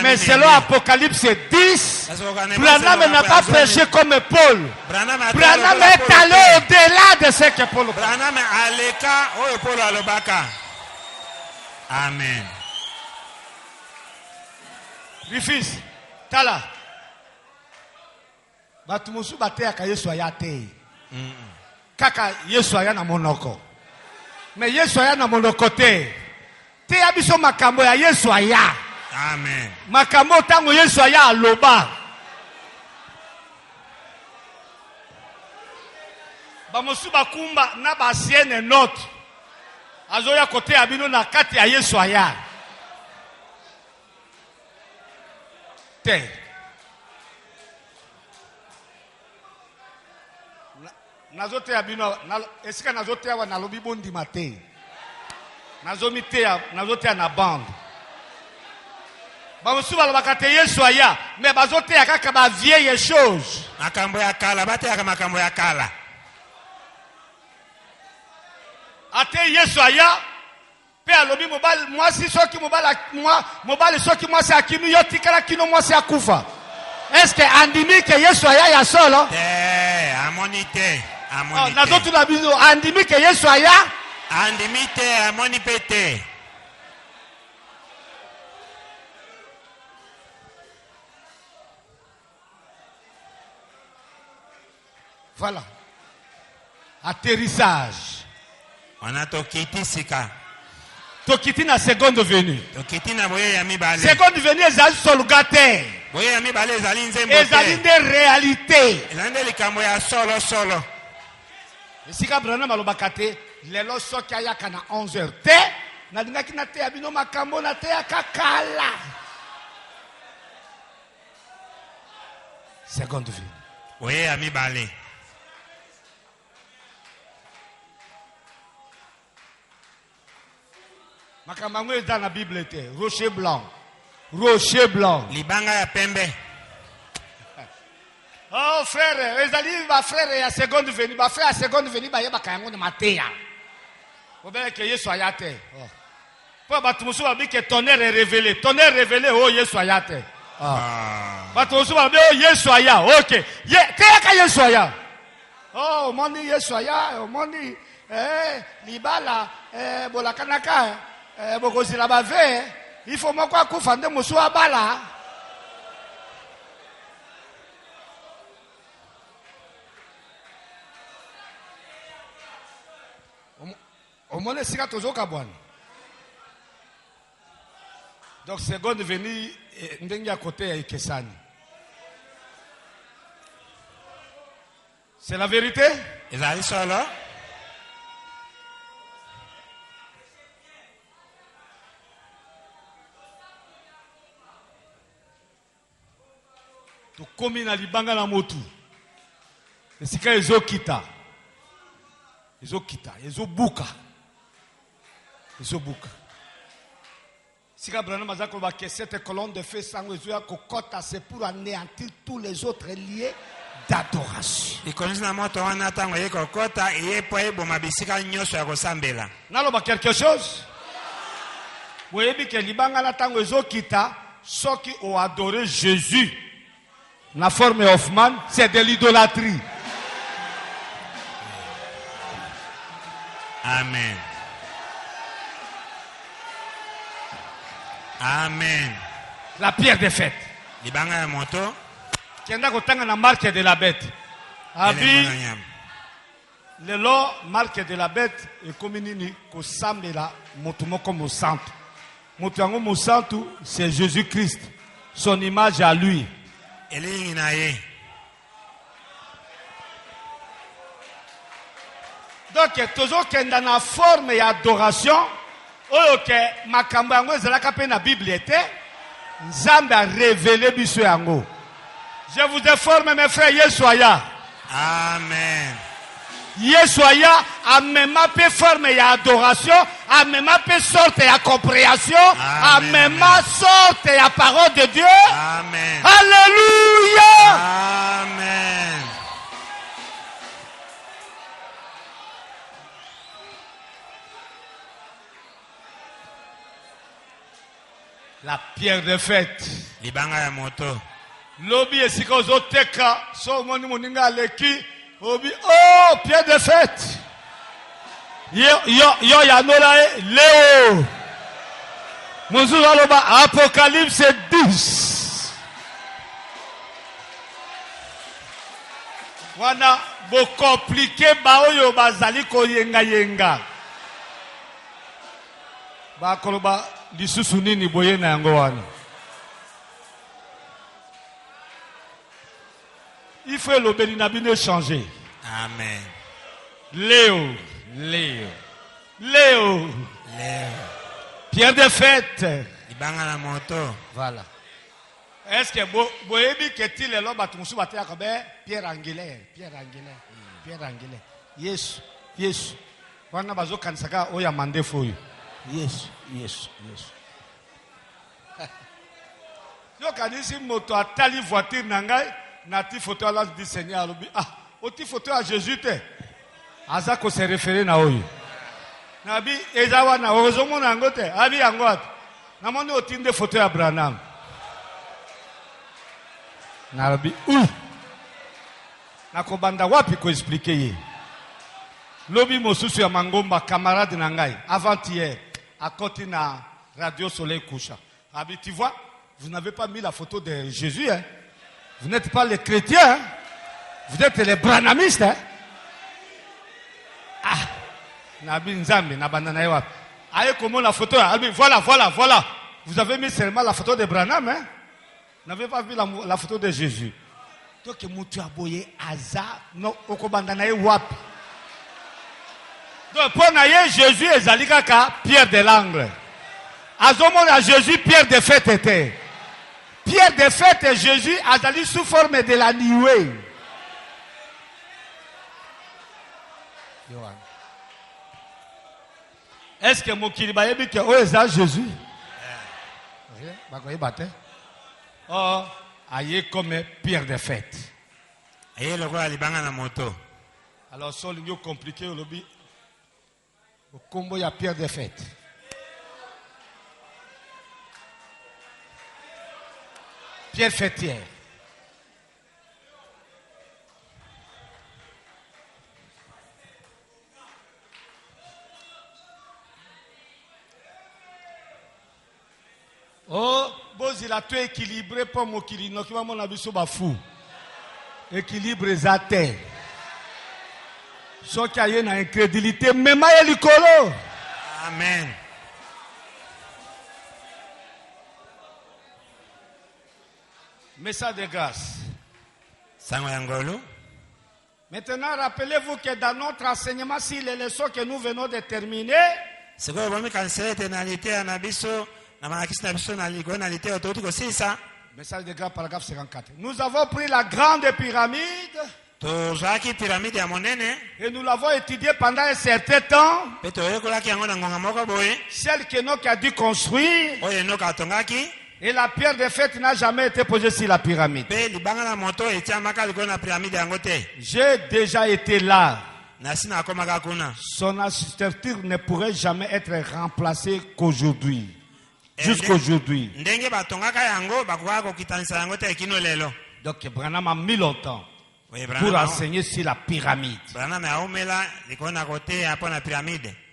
[SPEAKER 1] Mais selon Apocalypse 10, Branham n'a pas prêché comme Paul. Branham est allé au-delà de ce que Paul.
[SPEAKER 2] Branham aleka oyo Paul alobaka. Amen.
[SPEAKER 1] Rifis, tala. Batu mosu bateyaka Yesu aya te. Kaka Yesu aya na monoko. Mais Yesu aya na monoko te. Te abiso makambo ya Yesu aya.
[SPEAKER 2] Amen.
[SPEAKER 1] Makambo tango Yesu aya aloba. bamosu bakumba na basienne note azoya kote ya bino na kati ya Yesu aya te nazote ya bino esika nazote ya na lobi bondi mate nazote ya na bande bamosu balobaka te Yesu aya mais bazote ya kaka ba vieille chose
[SPEAKER 2] makambo ya kala bateyaka makambo ya kala
[SPEAKER 1] ate Yesu aya pe alobi mobali mwasi soki mobali soki mwasi akinu yo tikala kino mwasi akufa. Est-ce que andimi ke Yesu aya ya solo
[SPEAKER 2] te amoni te amoni
[SPEAKER 1] na zotu na biso andimi ke Yesu aya
[SPEAKER 2] andimi te amoni pe te.
[SPEAKER 1] Voilà. Atterrissage.
[SPEAKER 2] On a tokiti sika.
[SPEAKER 1] Tokiti na seconde venue.
[SPEAKER 2] Tokiti na boye ya mibale.
[SPEAKER 1] Seconde venue ezali solugate.
[SPEAKER 2] Boye ya mibale ezali nzembo te.
[SPEAKER 1] Ezali de réalité.
[SPEAKER 2] Ezali nde likambo ya solo solo.
[SPEAKER 1] Esika Branham alobaka te lelo soki ayaka na 11h te nalingaki na te ya bino makambo na te ya kakala. Seconde venue.
[SPEAKER 2] Boye ya mibale.
[SPEAKER 1] Makambo eza na Bible te. Rocher blanc. Rocher blanc.
[SPEAKER 2] Libanga ya pembe.
[SPEAKER 1] Oh frère, ezali ba frère ya seconde venue, ba frère ya seconde venue ba yeba yango na mateya. Obele ke Yesu ayate. Oh. Po batu musu ba bi ke tonnerre révélé oh Yesu ayate. Ah. Batu musu ba bi oh Yesu aya. OK. Te ka Yesu aya. Oh, moni Yesu aya, moni libala bolakanaka bokozila bave. Il faut moko akufa nde musu abala. Omone sika tozoka bwana. Donc seconde venue ndenge ya côté ya Ikesani. C'est la vérité?
[SPEAKER 2] Ezali solo.
[SPEAKER 1] Tokomi na libanga na motu. Esika ezokita. Ezobuka. Si Abraham a dit que cette colonne de feu sans kokota, c'est pour anéantir tous les autres liés d'adoration. Naloba quelque chose? Vous voyez que libanga na tango ezokita, ceux qui ont adoré Jésus, la forme of man, c'est de l'idolâtrie.
[SPEAKER 2] Amen. Amen.
[SPEAKER 1] La pierre des fêtes.
[SPEAKER 2] Libanga ya moto.
[SPEAKER 1] Kenda kotanga na marque de la bête. Abi. Le lo marque de la bête et comme nini kosambela moto moko mo santo. Moto yango mo santo c'est Jésus-Christ. Son image à lui.
[SPEAKER 2] Elingi na ye.
[SPEAKER 1] Donc toujours kenda na forme et adoration. Oyo ke makambo yango ezalaka pe na Bible ete Nzambe a révélé biso yango. Je vous informe mes frères Yesu aya.
[SPEAKER 2] Amen.
[SPEAKER 1] Yesu aya amema pe forme ya adoration, amema pe sorte ya compréhension, amema sorte ya parole de Dieu.
[SPEAKER 2] Amen.
[SPEAKER 1] Alléluia.
[SPEAKER 2] Amen.
[SPEAKER 1] La pierre de fête.
[SPEAKER 2] Libanga ya moto.
[SPEAKER 1] Lobi esika ozoteka so moni moninga aleki obi oh pierre de fête. Yo ya nola Léo. Monzu aloba Apocalypse 10. Wana bo compliqué ba oyo bazali ko yenga. Ba koloba lisusu nini boye na yango wana. Il faut le béni na bino changer.
[SPEAKER 2] Amen.
[SPEAKER 1] Léo. Pierre de fête.
[SPEAKER 2] libanga na moto.
[SPEAKER 1] Voilà. Est-ce que boyebi keti lelo batunsu batia kobe Pierre Angelaire. Yes. Wana bazo kansaka oya mande foyo. Yes. Yo kanisi moto atali voiture nangai na ti photo ala du Seigneur alobi oti photo à Jésus te. Aza ko se référer na oyo. Nabi ezawa na ozomo na ngote abi yango na moni otinde photo ya Branham. Nabi nakobanda wapi ko expliquer ye. Lobi mosusu ya Mangomba camarade na ngai avant-hier à côté na Radio Soleil Couchant. Abi tu vois, vous n'avez pas mis la photo de Jésus hein. Vous n'êtes pas les chrétiens hein? Vous êtes les branhamistes hein? Nabi Nzambe na bandana wapi. Aye comment la photo Abi voilà. Vous avez mis seulement la photo de Branham hein? Vous n'avez pas vu la photo de Jésus. Donc mutu aboye aza no okobandana wapi. Donc pour naye Jésus ezali kaka Pierre de l'Angle. Azomona Jésus Pierre de fête était. Pierre de fête et Jésus azali sous forme de la nuée. Est-ce que mokili bayebi ke o eza Jésus? Bakoyi bate. Oh, aye comme Pierre de fête.
[SPEAKER 2] Aye lokola libanga na moto.
[SPEAKER 1] Alors sol nyo compliqué au lobby. Au combo ya Pierre de fête. Pierre fêtière. Oh, bozi la tout équilibré pour mokili no ki mon abiso ba fou. Équilibre zate. So ki aye na incrédulité même ya likolo.
[SPEAKER 2] Amen.
[SPEAKER 1] Message de grâce.
[SPEAKER 2] Sango yangolo.
[SPEAKER 1] Maintenant, rappelez-vous que dans notre enseignement, si les leçons que nous venons de terminer,
[SPEAKER 2] c'est quoi bomi kansele tenalité na biso na manakisi na biso na ligo na lité autoti ko sisa.
[SPEAKER 1] Message de grâce paragraphe 54. Nous avons pris la grande pyramide.
[SPEAKER 2] Tozaki pyramide ya monene.
[SPEAKER 1] Et nous l'avons étudiée pendant un certain temps.
[SPEAKER 2] Peto yekolaki yango na ngonga moko boye.
[SPEAKER 1] Celle que Enoch a dû construire.
[SPEAKER 2] Oyo Enoch atongaki.
[SPEAKER 1] Et la pierre de fête n'a jamais été posée sur la pyramide. J'ai déjà été là. Son architecture ne pourrait jamais être remplacée qu'aujourd'hui. Jusqu'aujourd'hui. Donc Branham a mis longtemps pour enseigner sur la pyramide.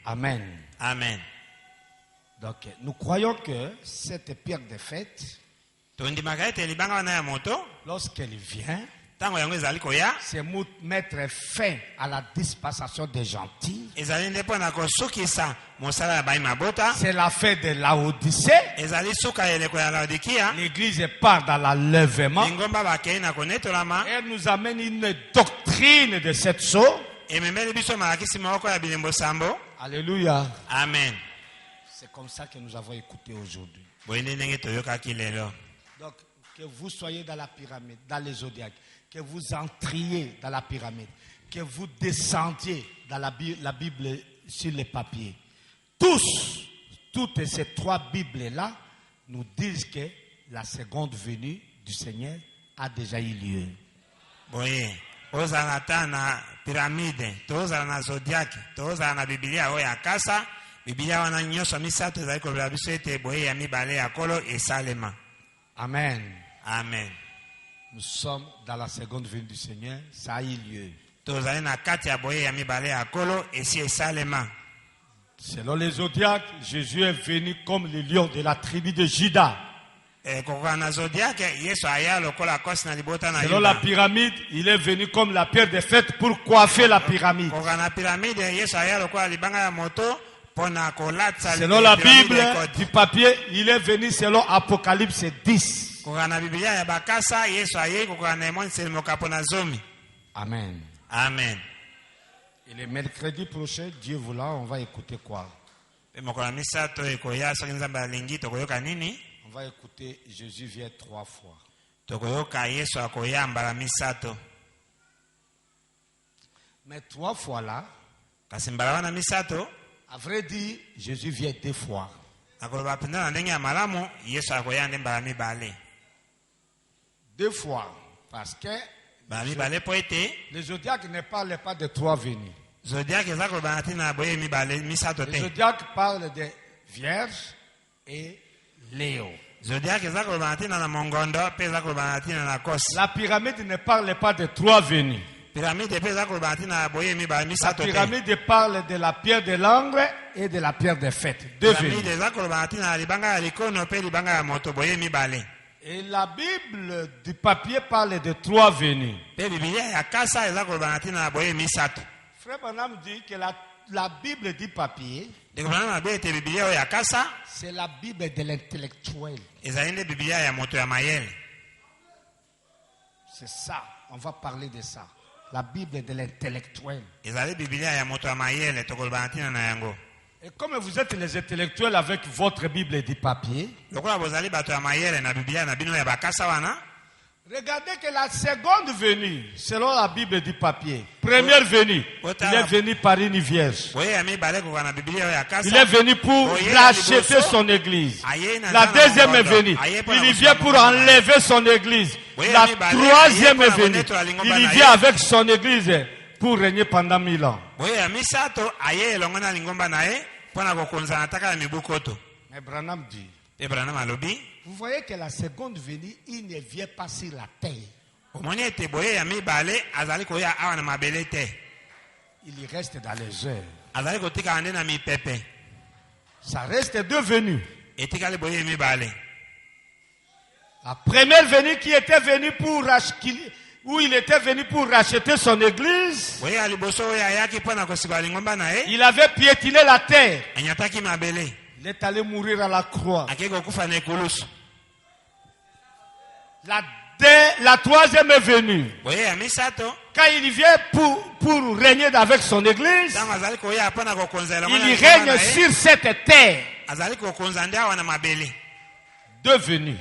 [SPEAKER 1] Amen.
[SPEAKER 2] Amen.
[SPEAKER 1] Donc, nous croyons que cette pierre de fête, lorsqu'elle vient, c'est mettre fin à la dispensation des gentils. C'est la fête de Laodicée. L'église part dans l'enlèvement. Elle nous amène une doctrine de cette sorte. Alléluia.
[SPEAKER 2] Amen.
[SPEAKER 1] C'est comme ça que nous avons écouté aujourd'hui. Donc, que vous soyez dans la pyramide, dans les zodiaques, que vous entriez dans la pyramide, que vous descendiez dans la Bible sur les papiers. Toutes ces trois Bibles-là nous disent que la seconde venue du Seigneur a déjà eu lieu.
[SPEAKER 2] Oui. Ozanata na pyramide, toza na zodiaque, toza na Biblia oya kasa.
[SPEAKER 1] Amen.
[SPEAKER 2] Amen.
[SPEAKER 1] Nous sommes dans la seconde venue du Seigneur, ça a eu lieu. Selon les zodiaques, Jésus est venu comme le lion de la tribu de Juda. Selon la pyramide, il est venu comme la pierre de fête pour coiffer la pyramide. Selon la Bible du papier, il est venu selon Apocalypse 10. Amen.
[SPEAKER 2] Amen.
[SPEAKER 1] Et le mercredi prochain, Dieu voulant, on va écouter quoi?
[SPEAKER 2] On va
[SPEAKER 1] écouter Jésus vient 3 fois. Mais 3 fois là, à vrai dire, Jésus vient 2 fois. 2 fois. Parce que le zodiaque ne parle pas de 3 venues. Le zodiaque parle de Vierge et Léo. La pyramide ne parle pas de 3 venues. La pyramide parle de la pierre de l'angle et de la pierre de fête. 2 venues. Et la Bible du papier parle de 3 venues. Frère Branham dit que la Bible du papier, c'est la Bible de l'intellectuel. C'est ça, on va parler de ça. La Bible de l'intellectuel. Et comme vous êtes les intellectuels avec votre Bible du papier, regardez que la seconde venue, selon la Bible du papier, première venue, il est venu par une vierge. Il est venu pour racheter son église. La deuxième est venue, il vient pour enlever son église. La troisième est venue, il vient avec son église pour régner pendant 1000 ans. Mais Branham dit, vous voyez que la seconde venue, il ne vient pas sur la terre. Il reste dans les airs. Ça reste 2 venues. La première venue qui était venue pour racheter, où il était venu pour racheter son église, il avait piétiné la terre. Il est allé mourir à la croix. La troisième est venue. Quand il vient pour régner avec son église, il règne sur cette terre. 2 venues.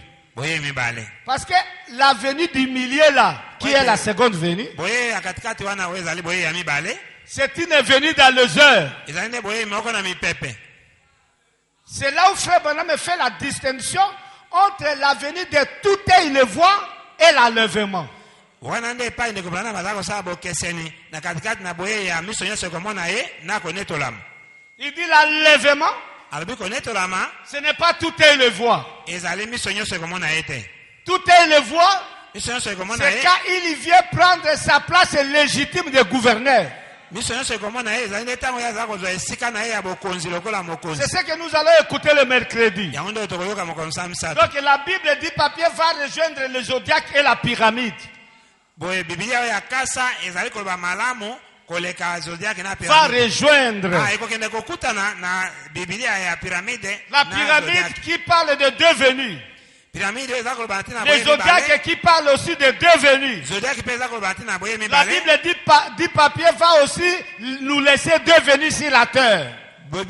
[SPEAKER 1] Parce que la venue du milieu là, qui est la seconde venue, c'est une venue dans les heures. C'est là où Frère Branham fait la distinction entre la venue de toute une voix et l'enlèvement. Il dit l'enlèvement, ce n'est pas toute une voix. Toute une voix, c'est quand il vient prendre sa place légitime de gouverneur. C'est ce que nous allons écouter le mercredi. Donc la Bible du papier va rejoindre le zodiaque et la pyramide. Va rejoindre la pyramide qui parle de 2 venues. Les zodiaques qui parlent aussi de 2 venues. La Bible du papier va aussi nous laisser 2 venues sur la terre. La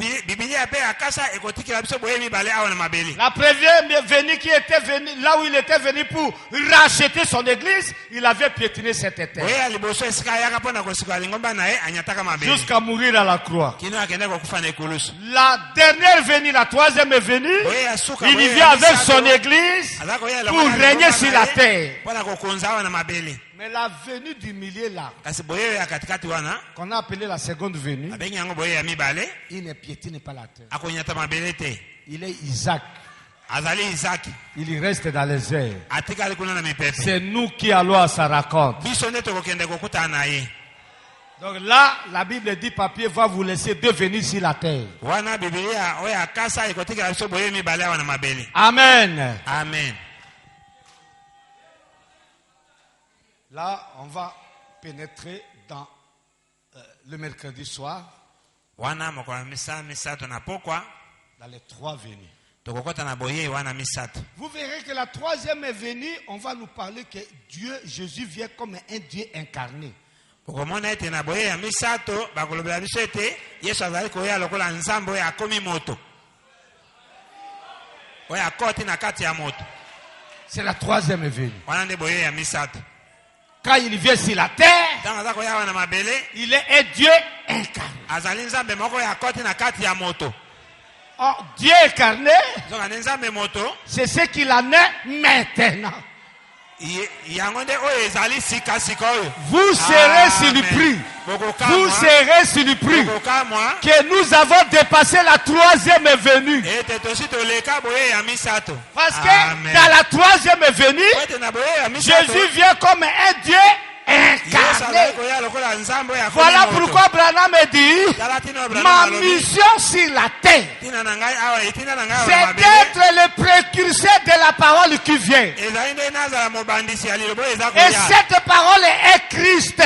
[SPEAKER 1] première venue qui était venue, là où il était venu pour racheter son église, il avait piétiné cette terre. Jusqu'à mourir à la croix. La dernière venue, la troisième est venue, il vient avec son église pour régner sur la terre. Mais la venue du milieu là, qu'on a appelé la seconde venue, il ne piétine pas la terre. Il est Isaac. Il reste dans les airs. C'est nous qui allons à sa rencontre. Donc là, la Bible dit papier va vous laisser 2 venues sur la terre. Amen.
[SPEAKER 2] Amen.
[SPEAKER 1] Là, on va pénétrer dans le mercredi soir. Dans les 3 venues. Vous verrez que la troisième venue, on va nous parler que Dieu, Jésus vient comme un Dieu incarné.
[SPEAKER 2] okomona ete na boye ya misato bakolobela biso ete Yesu azali koya lokola nzambe oyo akomi moto oyo akoti na kati ya moto.
[SPEAKER 1] C'est la troisième venue.
[SPEAKER 2] Wana nde boye ya misato.
[SPEAKER 1] Quand il vient sur la terre,
[SPEAKER 2] Ntango aza koya wana mabele
[SPEAKER 1] il est un Dieu incarné.
[SPEAKER 2] azali nzambe moko oyo akoti na kati ya moto.
[SPEAKER 1] Oh, Dieu incarné,
[SPEAKER 2] Zonga ne nzambe moto
[SPEAKER 1] c'est ce qu'il en est maintenant.
[SPEAKER 2] yango nde oyo ezali sika oyo.
[SPEAKER 1] Vous serez surpris. Vous serez surpris que nous avons dépassé la troisième venue. Parce que dans la troisième venue, Jésus vient comme un Dieu incarné. Voilà pourquoi Branham dit, ma mission sur la terre, c'est d'être le précurseur de la parole qui vient. Et cette parole est Christ.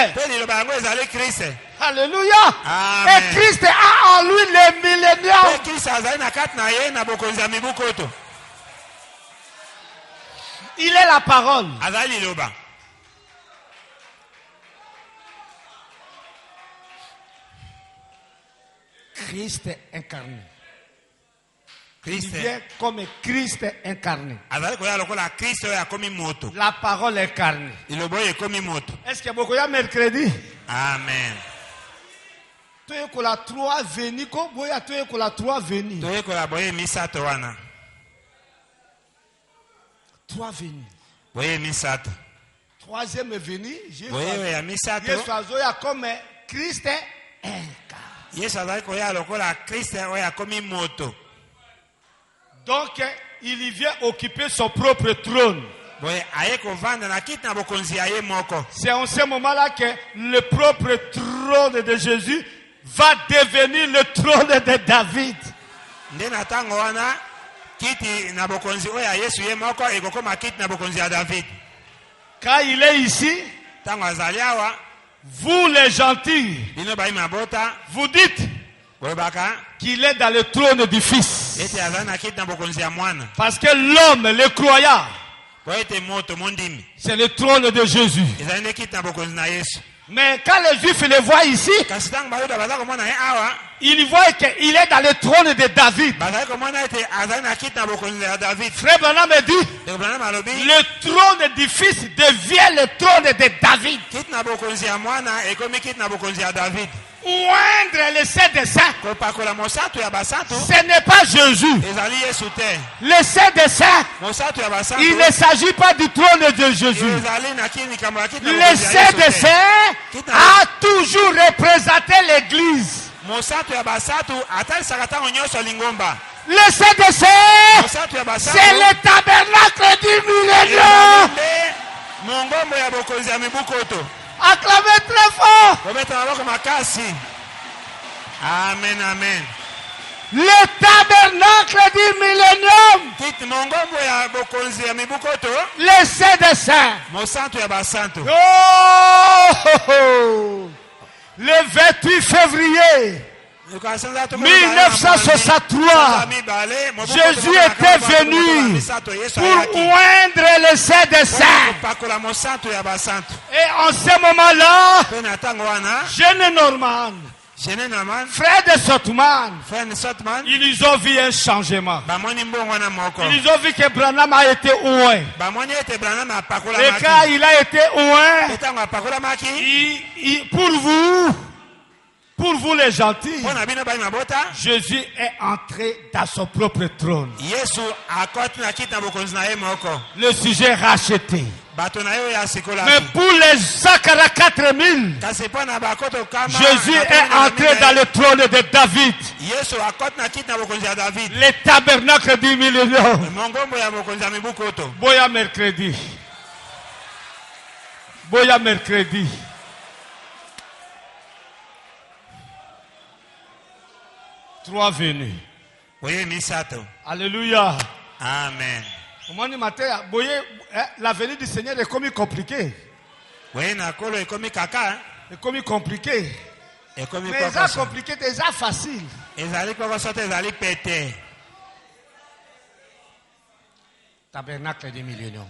[SPEAKER 1] Alléluia. Et Christ a en lui le millénium. Il est la parole. Christ incarné. Il vient comme Christ incarné. La parole incarnée. Est-ce qu'il y a beaucoup de mercredi?
[SPEAKER 2] Amen.
[SPEAKER 1] Tu es que la trois venue, comme tu es que la trois venue. Trois venues. Troisième venue, Jésus a comme Christ incarné. Donc, il vient occuper son propre trône. C'est en ce moment-là que le propre trône de Jésus va devenir le trône de David. Quand il est ici, vous les gentils, vous dites qu'il est dans le trône du Fils. Parce que l'homme, le croyant, c'est le trône de Jésus. Mais quand les Juifs le voient ici, ils voient qu'il est dans le trône de David. Frère Branham me dit, le trône du Fils devient le trône de David. Oindre le Saint des Saints, ce n'est pas Jésus. Le Saint des Saints, il ne s'agit pas du trône de Jésus. Le Saint des Saints a toujours représenté l'Église. Le Saint des Saints, c'est le tabernacle du millénaire. Acclamez très fort.
[SPEAKER 2] Amen, amen.
[SPEAKER 1] Le tabernacle du millénium. Le Saint des Saints. Oh, le 28 février 1963, Jésus était venu pour oindre le Saint des Saints. Et en ce moment-là, jeune Norman, frère de Sotman, ils ont vu un changement. Ils ont vu que Branham a été oint. Et quand il a été oint, pour vous les gentils, Jésus est entré dans son propre trône. Le sujet racheté. Mais pour les 144 000, Jésus est entré dans le trône de David. Le tabernacle du millénaire. Boya mercredi. Boya mercredi. Trois venues. Alléluia.
[SPEAKER 2] Amen.
[SPEAKER 1] La venue du Seigneur est comme compliquée. Est comme compliqué. Mais ça compliqué, c'est facile. Tabernacle du millénaire.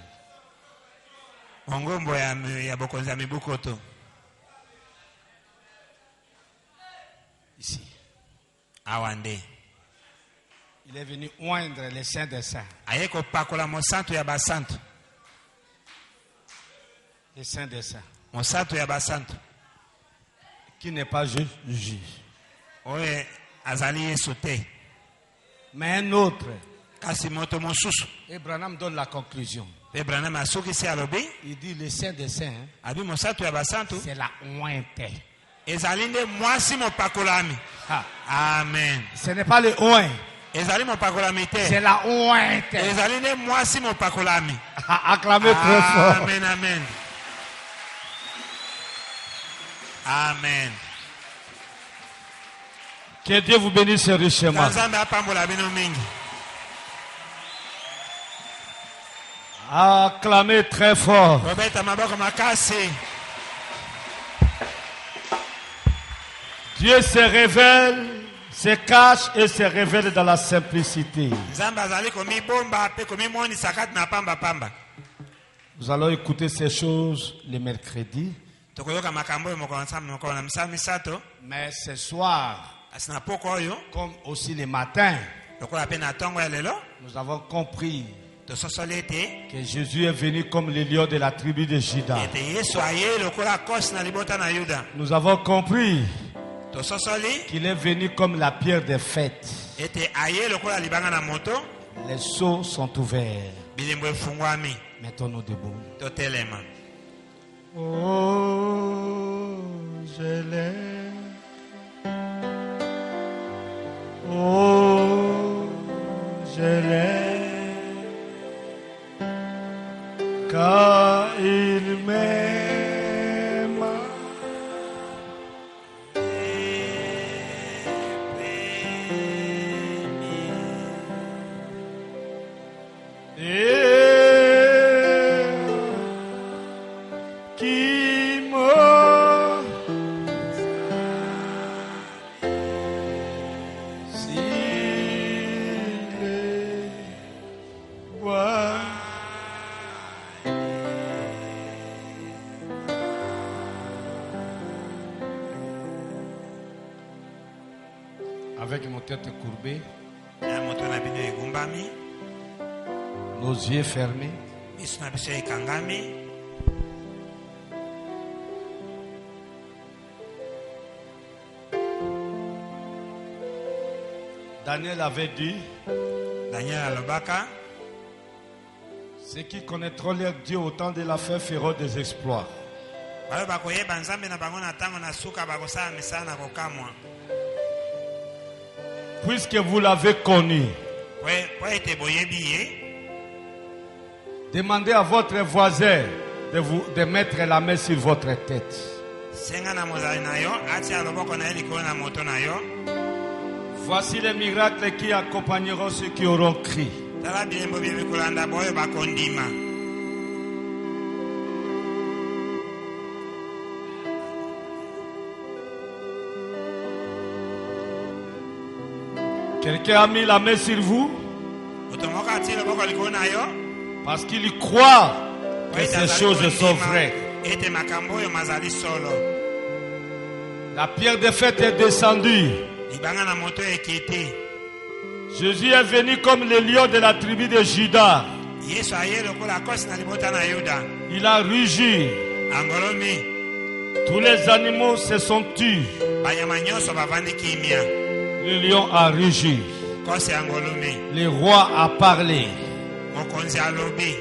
[SPEAKER 1] Ici.
[SPEAKER 2] Awande.
[SPEAKER 1] Il est venu oindre les saints des saints.
[SPEAKER 2] Aye kopakola mosantu ya basantu.
[SPEAKER 1] Les saints des saints.
[SPEAKER 2] Mosantu ya basantu.
[SPEAKER 1] Qui n'est pas juge.
[SPEAKER 2] Oye azali Yesu te.
[SPEAKER 1] Mais un autre.
[SPEAKER 2] Kasi moto mosusu.
[SPEAKER 1] Et Branham donne la conclusion.
[SPEAKER 2] Pe Branham asukisi alobi.
[SPEAKER 1] Il dit les saints des saints. Hein,
[SPEAKER 2] Abi mosantu ya basantu.
[SPEAKER 1] c'est la ointe.
[SPEAKER 2] Ezali nde mwasi mopakolami.
[SPEAKER 1] Ah.
[SPEAKER 2] Amen.
[SPEAKER 1] Ce n'est pas le oint.
[SPEAKER 2] Ezali mopakolami te.
[SPEAKER 1] C'est la ointe.
[SPEAKER 2] Ezali nde mwasi mopakolami.
[SPEAKER 1] Acclamez très fort.
[SPEAKER 2] Amen, amen. Amen.
[SPEAKER 1] Que Dieu vous bénisse richement.
[SPEAKER 2] Nzambe apambola bino mingi.
[SPEAKER 1] Acclamez très fort.
[SPEAKER 2] Robeta maboko makasi.
[SPEAKER 1] Dieu se révèle, se cache et se révèle dans la simplicité.
[SPEAKER 2] Nzambe azali komi bomba pe komi moni sakati na pamba pamba.
[SPEAKER 1] Nous allons écouter ces choses le mercredi.
[SPEAKER 2] Tokoyoka makambo yo moko nsambe moko na msami sato.
[SPEAKER 1] Mais ce soir,
[SPEAKER 2] Asina poko oyo.
[SPEAKER 1] comme aussi le matin,
[SPEAKER 2] Lokola pe na tongo ya lelo.
[SPEAKER 1] nous avons compris
[SPEAKER 2] Tososoli ete.
[SPEAKER 1] que Jésus est venu comme le lion de la tribu de Juda.
[SPEAKER 2] Ete Yesu aye lokola kosi na libota na Yuda.
[SPEAKER 1] Nous avons compris
[SPEAKER 2] Tososoli.
[SPEAKER 1] qu'il est venu comme la pierre des fêtes.
[SPEAKER 2] Ete aye lokola libanga na moto.
[SPEAKER 1] Les sceaux sont ouverts.
[SPEAKER 2] Bilembo efungwami.
[SPEAKER 1] Mettons-nous debout.
[SPEAKER 2] Totelema.
[SPEAKER 1] Oh, je l'aime. Oh, je l'aime. Car il m'aime. Et qui me s'il est roi. Avec nos têtes courbées,
[SPEAKER 2] Ya moto na bino egumbami.
[SPEAKER 1] nos yeux fermés,
[SPEAKER 2] Miso na biso ekangami.
[SPEAKER 1] Daniel avait dit,
[SPEAKER 2] Daniel alobaka.
[SPEAKER 1] ceux qui connaîtront leur Dieu au temps de la fin feront des exploits.
[SPEAKER 2] Bayo bakoyeba nzambe na bango na ntango na suka bakosala misala na kokamwa.
[SPEAKER 1] Puisque vous l'avez connu,
[SPEAKER 2] Po ete boyebi ye.
[SPEAKER 1] demandez à votre voisin de mettre la main sur votre tête.
[SPEAKER 2] Senga na mozali na yo. Atia loboko na ye likolo na moto na yo.
[SPEAKER 1] Voici les miracles qui accompagneront ceux qui auront crié.
[SPEAKER 2] Tala bilembo bibi kolanda boyo bakondima.
[SPEAKER 1] Quelqu'un a mis la main sur vous
[SPEAKER 2] Moto moko atie loboko likolo na yo.
[SPEAKER 1] parce qu'il y croit
[SPEAKER 2] Po
[SPEAKER 1] que
[SPEAKER 2] ete
[SPEAKER 1] ces
[SPEAKER 2] azali
[SPEAKER 1] choses
[SPEAKER 2] kondima,
[SPEAKER 1] sont vraies.
[SPEAKER 2] Ete makambo oyo mazali solo.
[SPEAKER 1] La pierre de fête est descendue.
[SPEAKER 2] Libanga na moto ekiti.
[SPEAKER 1] Jésus est venu comme le lion de la tribu de Juda.
[SPEAKER 2] Yesu aye lokola kosi na libota na Yuda.
[SPEAKER 1] Il a rugi.
[SPEAKER 2] Angolomi.
[SPEAKER 1] Tous les animaux se sont tus.
[SPEAKER 2] Banyama nyonso bavandi kimia.
[SPEAKER 1] Le lion a rugi.
[SPEAKER 2] Kosi angolomi.
[SPEAKER 1] Le roi a parlé.
[SPEAKER 2] Mokonzi alobi.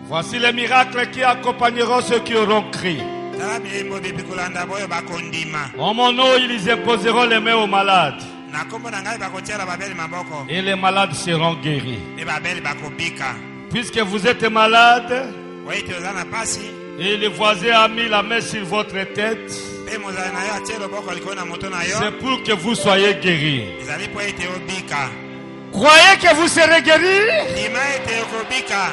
[SPEAKER 1] Voici les miracles qui accompagneront ceux qui auront crié.
[SPEAKER 2] Tala bilembo bibi kolanda boyo bakondima.
[SPEAKER 1] En mon nom, ils imposeront les mains aux malades.
[SPEAKER 2] Na kombo na ngai bakotiala babeli maboko.
[SPEAKER 1] Et les malades seront guéris.
[SPEAKER 2] Pe babeli bakobika.
[SPEAKER 1] Puisque vous êtes malade,
[SPEAKER 2] Oite oza na pasi.
[SPEAKER 1] et le voisin a mis la main sur votre tête,
[SPEAKER 2] Pe mozali na yo atie loboko likolo na moto na yo.
[SPEAKER 1] c'est pour que vous soyez guéris.
[SPEAKER 2] Ezali po ete obika.
[SPEAKER 1] Croyez que vous serez guéris?
[SPEAKER 2] Ndima ete okobika.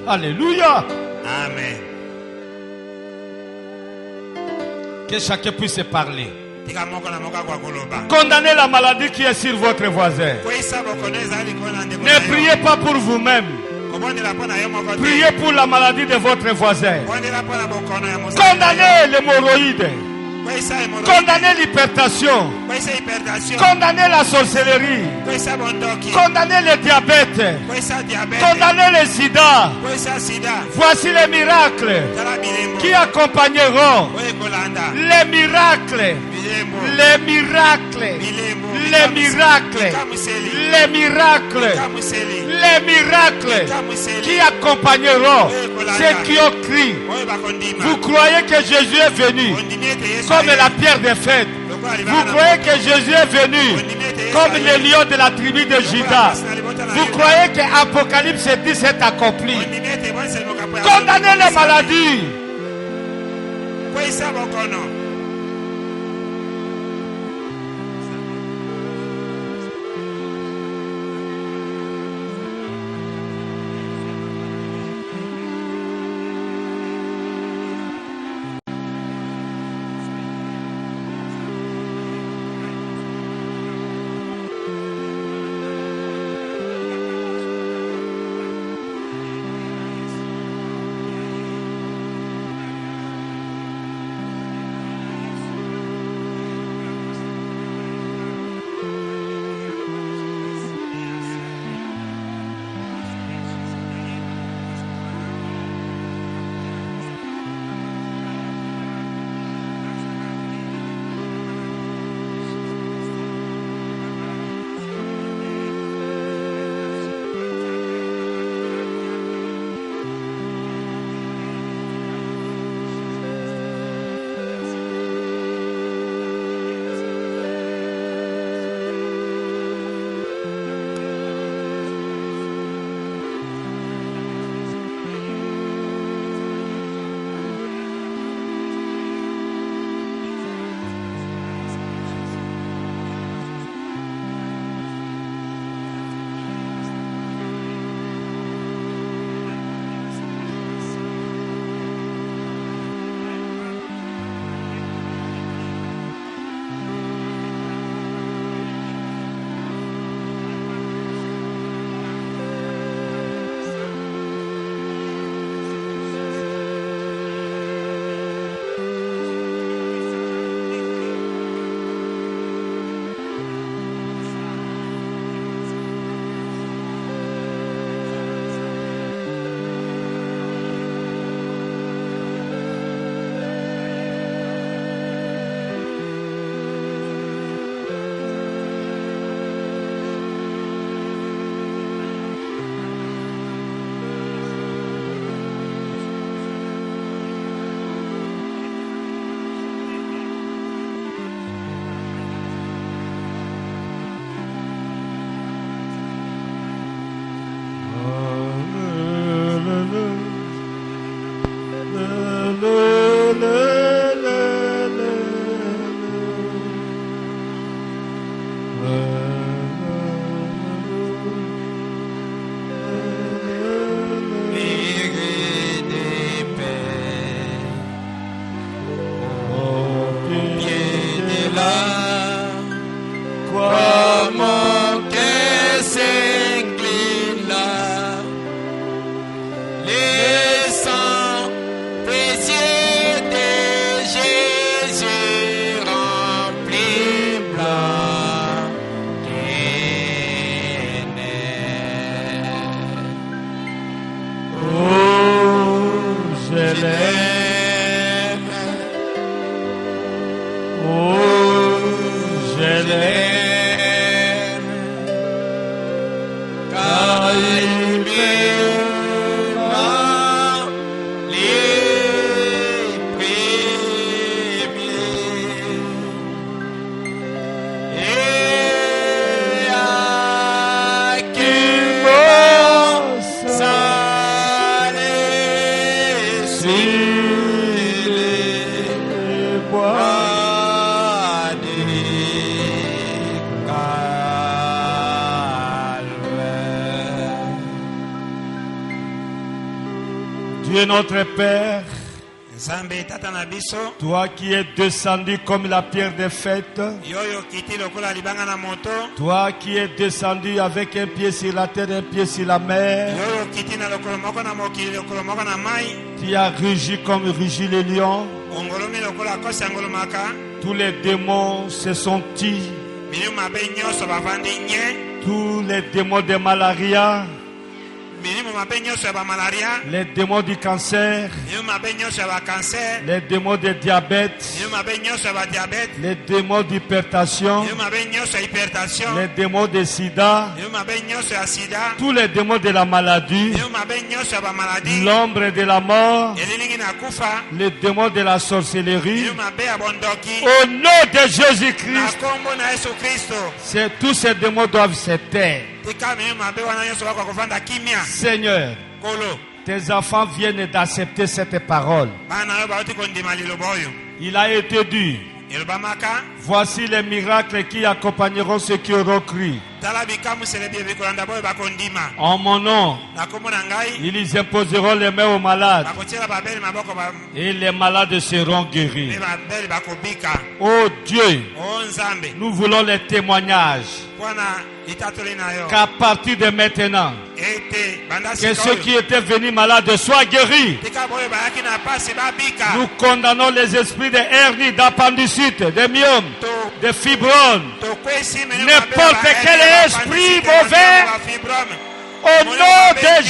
[SPEAKER 1] Alléluia.
[SPEAKER 2] Amen.
[SPEAKER 1] Que chacun puisse parler.
[SPEAKER 2] Tika moko na moko kwa koloba.
[SPEAKER 1] Condamnez la maladie qui est sur votre voisin.
[SPEAKER 2] Kwesa bokono ezali likolo na ndeko na
[SPEAKER 1] Ne
[SPEAKER 2] yo.
[SPEAKER 1] priez pas pour vous-même. Priez pour la maladie de votre voisin. Condamnez l'hémorroïde. Condamnez l'hypertension. Condamnez la sorcellerie. Condamnez le diabète. Condamnez le sida. Voici les miracles qui accompagneront. Les miracles. Les miracles. Les miracles. Les miracles. Les miracles qui accompagneront ceux qui ont crié. Vous croyez que Jésus est venu comme la pierre des fêtes. Vous croyez que Jésus est venu comme le lion de la tribu de Juda. Vous croyez que Apocalypse 10 est accompli. Condamnez les maladies. Dieu notre Père,
[SPEAKER 2] Nzambe tata na biso
[SPEAKER 1] Toi qui es descendu comme la pierre des fêtes,
[SPEAKER 2] yoyo kiti lokola libanga na moto
[SPEAKER 1] toi qui es descendu avec un pied sur la terre, un pied sur la mer,
[SPEAKER 2] yoyo kiti na lokolo moko na mokili lokolo moko na mai
[SPEAKER 1] tu as rugi comme rugit le lion.
[SPEAKER 2] ongolomi lokola kosi angolomaka
[SPEAKER 1] Tous les démons se sont tis,
[SPEAKER 2] milieu mabe nyonso bavandi nye
[SPEAKER 1] tous les démons de malaria,
[SPEAKER 2] milieu mabe nyonso ya bamalaria
[SPEAKER 1] les démons du cancer,
[SPEAKER 2] milieu mabe nyonso ya bakancer
[SPEAKER 1] les démons de diabète,
[SPEAKER 2] milieu mabe nyonso ya badiabete
[SPEAKER 1] les démons d'hypertension,
[SPEAKER 2] milieu mabe nyonso ya hypertension
[SPEAKER 1] les démons de sida,
[SPEAKER 2] milieu mabe nyonso ya sida
[SPEAKER 1] tous les démons de la maladie,
[SPEAKER 2] milieu mabe nyonso ya bamaladi
[SPEAKER 1] l'ombre de la mort,
[SPEAKER 2] elilingi na kufa
[SPEAKER 1] les démons de la sorcellerie.
[SPEAKER 2] milieu mabe ya bondoki
[SPEAKER 1] Au nom de
[SPEAKER 2] na
[SPEAKER 1] Jésus-Christ,
[SPEAKER 2] kombo na Yesu Kristo
[SPEAKER 1] tous ces démons doivent se taire.
[SPEAKER 2] tika milieu mabe wana nyonso bako kovanda kimia
[SPEAKER 1] Seigneur,
[SPEAKER 2] kolo
[SPEAKER 1] tes enfants viennent d'accepter cette parole.
[SPEAKER 2] bana yo bauti kondima liloba oyo
[SPEAKER 1] Il a été dit,
[SPEAKER 2] elobamaka
[SPEAKER 1] voici les miracles qui accompagneront ceux qui auront cru.
[SPEAKER 2] tala bikamusele bie bikolanda boyo bakondima
[SPEAKER 1] En mon nom,
[SPEAKER 2] na kombo na ngai
[SPEAKER 1] ils imposeront les mains aux malades
[SPEAKER 2] bakotiela babeli maboko
[SPEAKER 1] et les malades seront guéris.
[SPEAKER 2] mpe babeli bakobika
[SPEAKER 1] Oh Dieu,
[SPEAKER 2] o nzambe
[SPEAKER 1] nous voulons les témoignages
[SPEAKER 2] mpona litatoli na yo
[SPEAKER 1] qu'à partir de maintenant,
[SPEAKER 2] ete banda
[SPEAKER 1] que
[SPEAKER 2] sika
[SPEAKER 1] ceux
[SPEAKER 2] oyo
[SPEAKER 1] qui étaient venus malades soient guéris.
[SPEAKER 2] tika boyo bayaki na pasi babika
[SPEAKER 1] Nous condamnons les esprits de hernie, d'appendicite, de myome, de fibromes,
[SPEAKER 2] tokwesi
[SPEAKER 1] n'importe quel esprit mauvais. Au nom de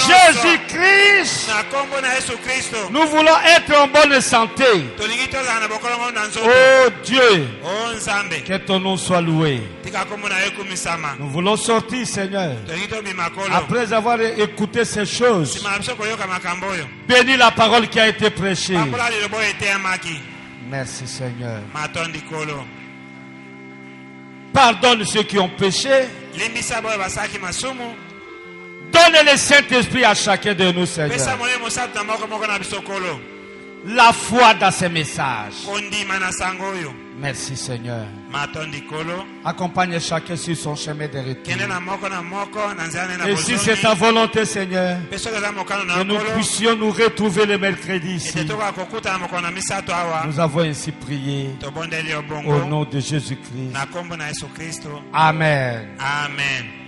[SPEAKER 1] Jésus-Christ,
[SPEAKER 2] na kombo na Yesu Kristo
[SPEAKER 1] nous voulons être en bonne santé.
[SPEAKER 2] tolingi tozala na bokolongo na nzoto
[SPEAKER 1] Oh Dieu,
[SPEAKER 2] o nzambe
[SPEAKER 1] que ton nom soit loué.
[SPEAKER 2] tika kombo na yo ekumisama
[SPEAKER 1] Nous voulons sortir, Seigneur.
[SPEAKER 2] tolingi tobima kolo
[SPEAKER 1] Après avoir écouté ces choses,
[SPEAKER 2] nsima na biso koyoka makambo oyo
[SPEAKER 1] bénis la parole qui a été prêchée.
[SPEAKER 2] pakola liloba oyo eteyamaki
[SPEAKER 1] Merci, Seigneur.
[SPEAKER 2] matondi kolo
[SPEAKER 1] Pardonne ceux qui ont péché.
[SPEAKER 2] limbisa boyo basalaki masumu
[SPEAKER 1] Donne le Saint-Esprit à chacun de nous,
[SPEAKER 2] pesa
[SPEAKER 1] Seigneur.
[SPEAKER 2] molimo mosato na moko moko na biso kolo
[SPEAKER 1] La foi dans ces messages.
[SPEAKER 2] kondima na sango oyo
[SPEAKER 1] Merci, Seigneur.
[SPEAKER 2] matondi kolo
[SPEAKER 1] Accompagne chacun sur son chemin de
[SPEAKER 2] kende
[SPEAKER 1] retour.
[SPEAKER 2] na moko na nzela ne na
[SPEAKER 1] Et si c'est ta
[SPEAKER 2] bozongi
[SPEAKER 1] volonté, Seigneur,
[SPEAKER 2] mpe soki eza mokano
[SPEAKER 1] que
[SPEAKER 2] na
[SPEAKER 1] nous
[SPEAKER 2] kolo
[SPEAKER 1] puissions nous retrouver le mercredi ici.
[SPEAKER 2] ete tokoka kokuta na mokolo na misato awa
[SPEAKER 1] Nous avons ainsi prié
[SPEAKER 2] tobondeli yo
[SPEAKER 1] au
[SPEAKER 2] bongo
[SPEAKER 1] nom de Jésus-Christ.
[SPEAKER 2] na kombo na Yesu Kristo
[SPEAKER 1] Amen.
[SPEAKER 2] amen.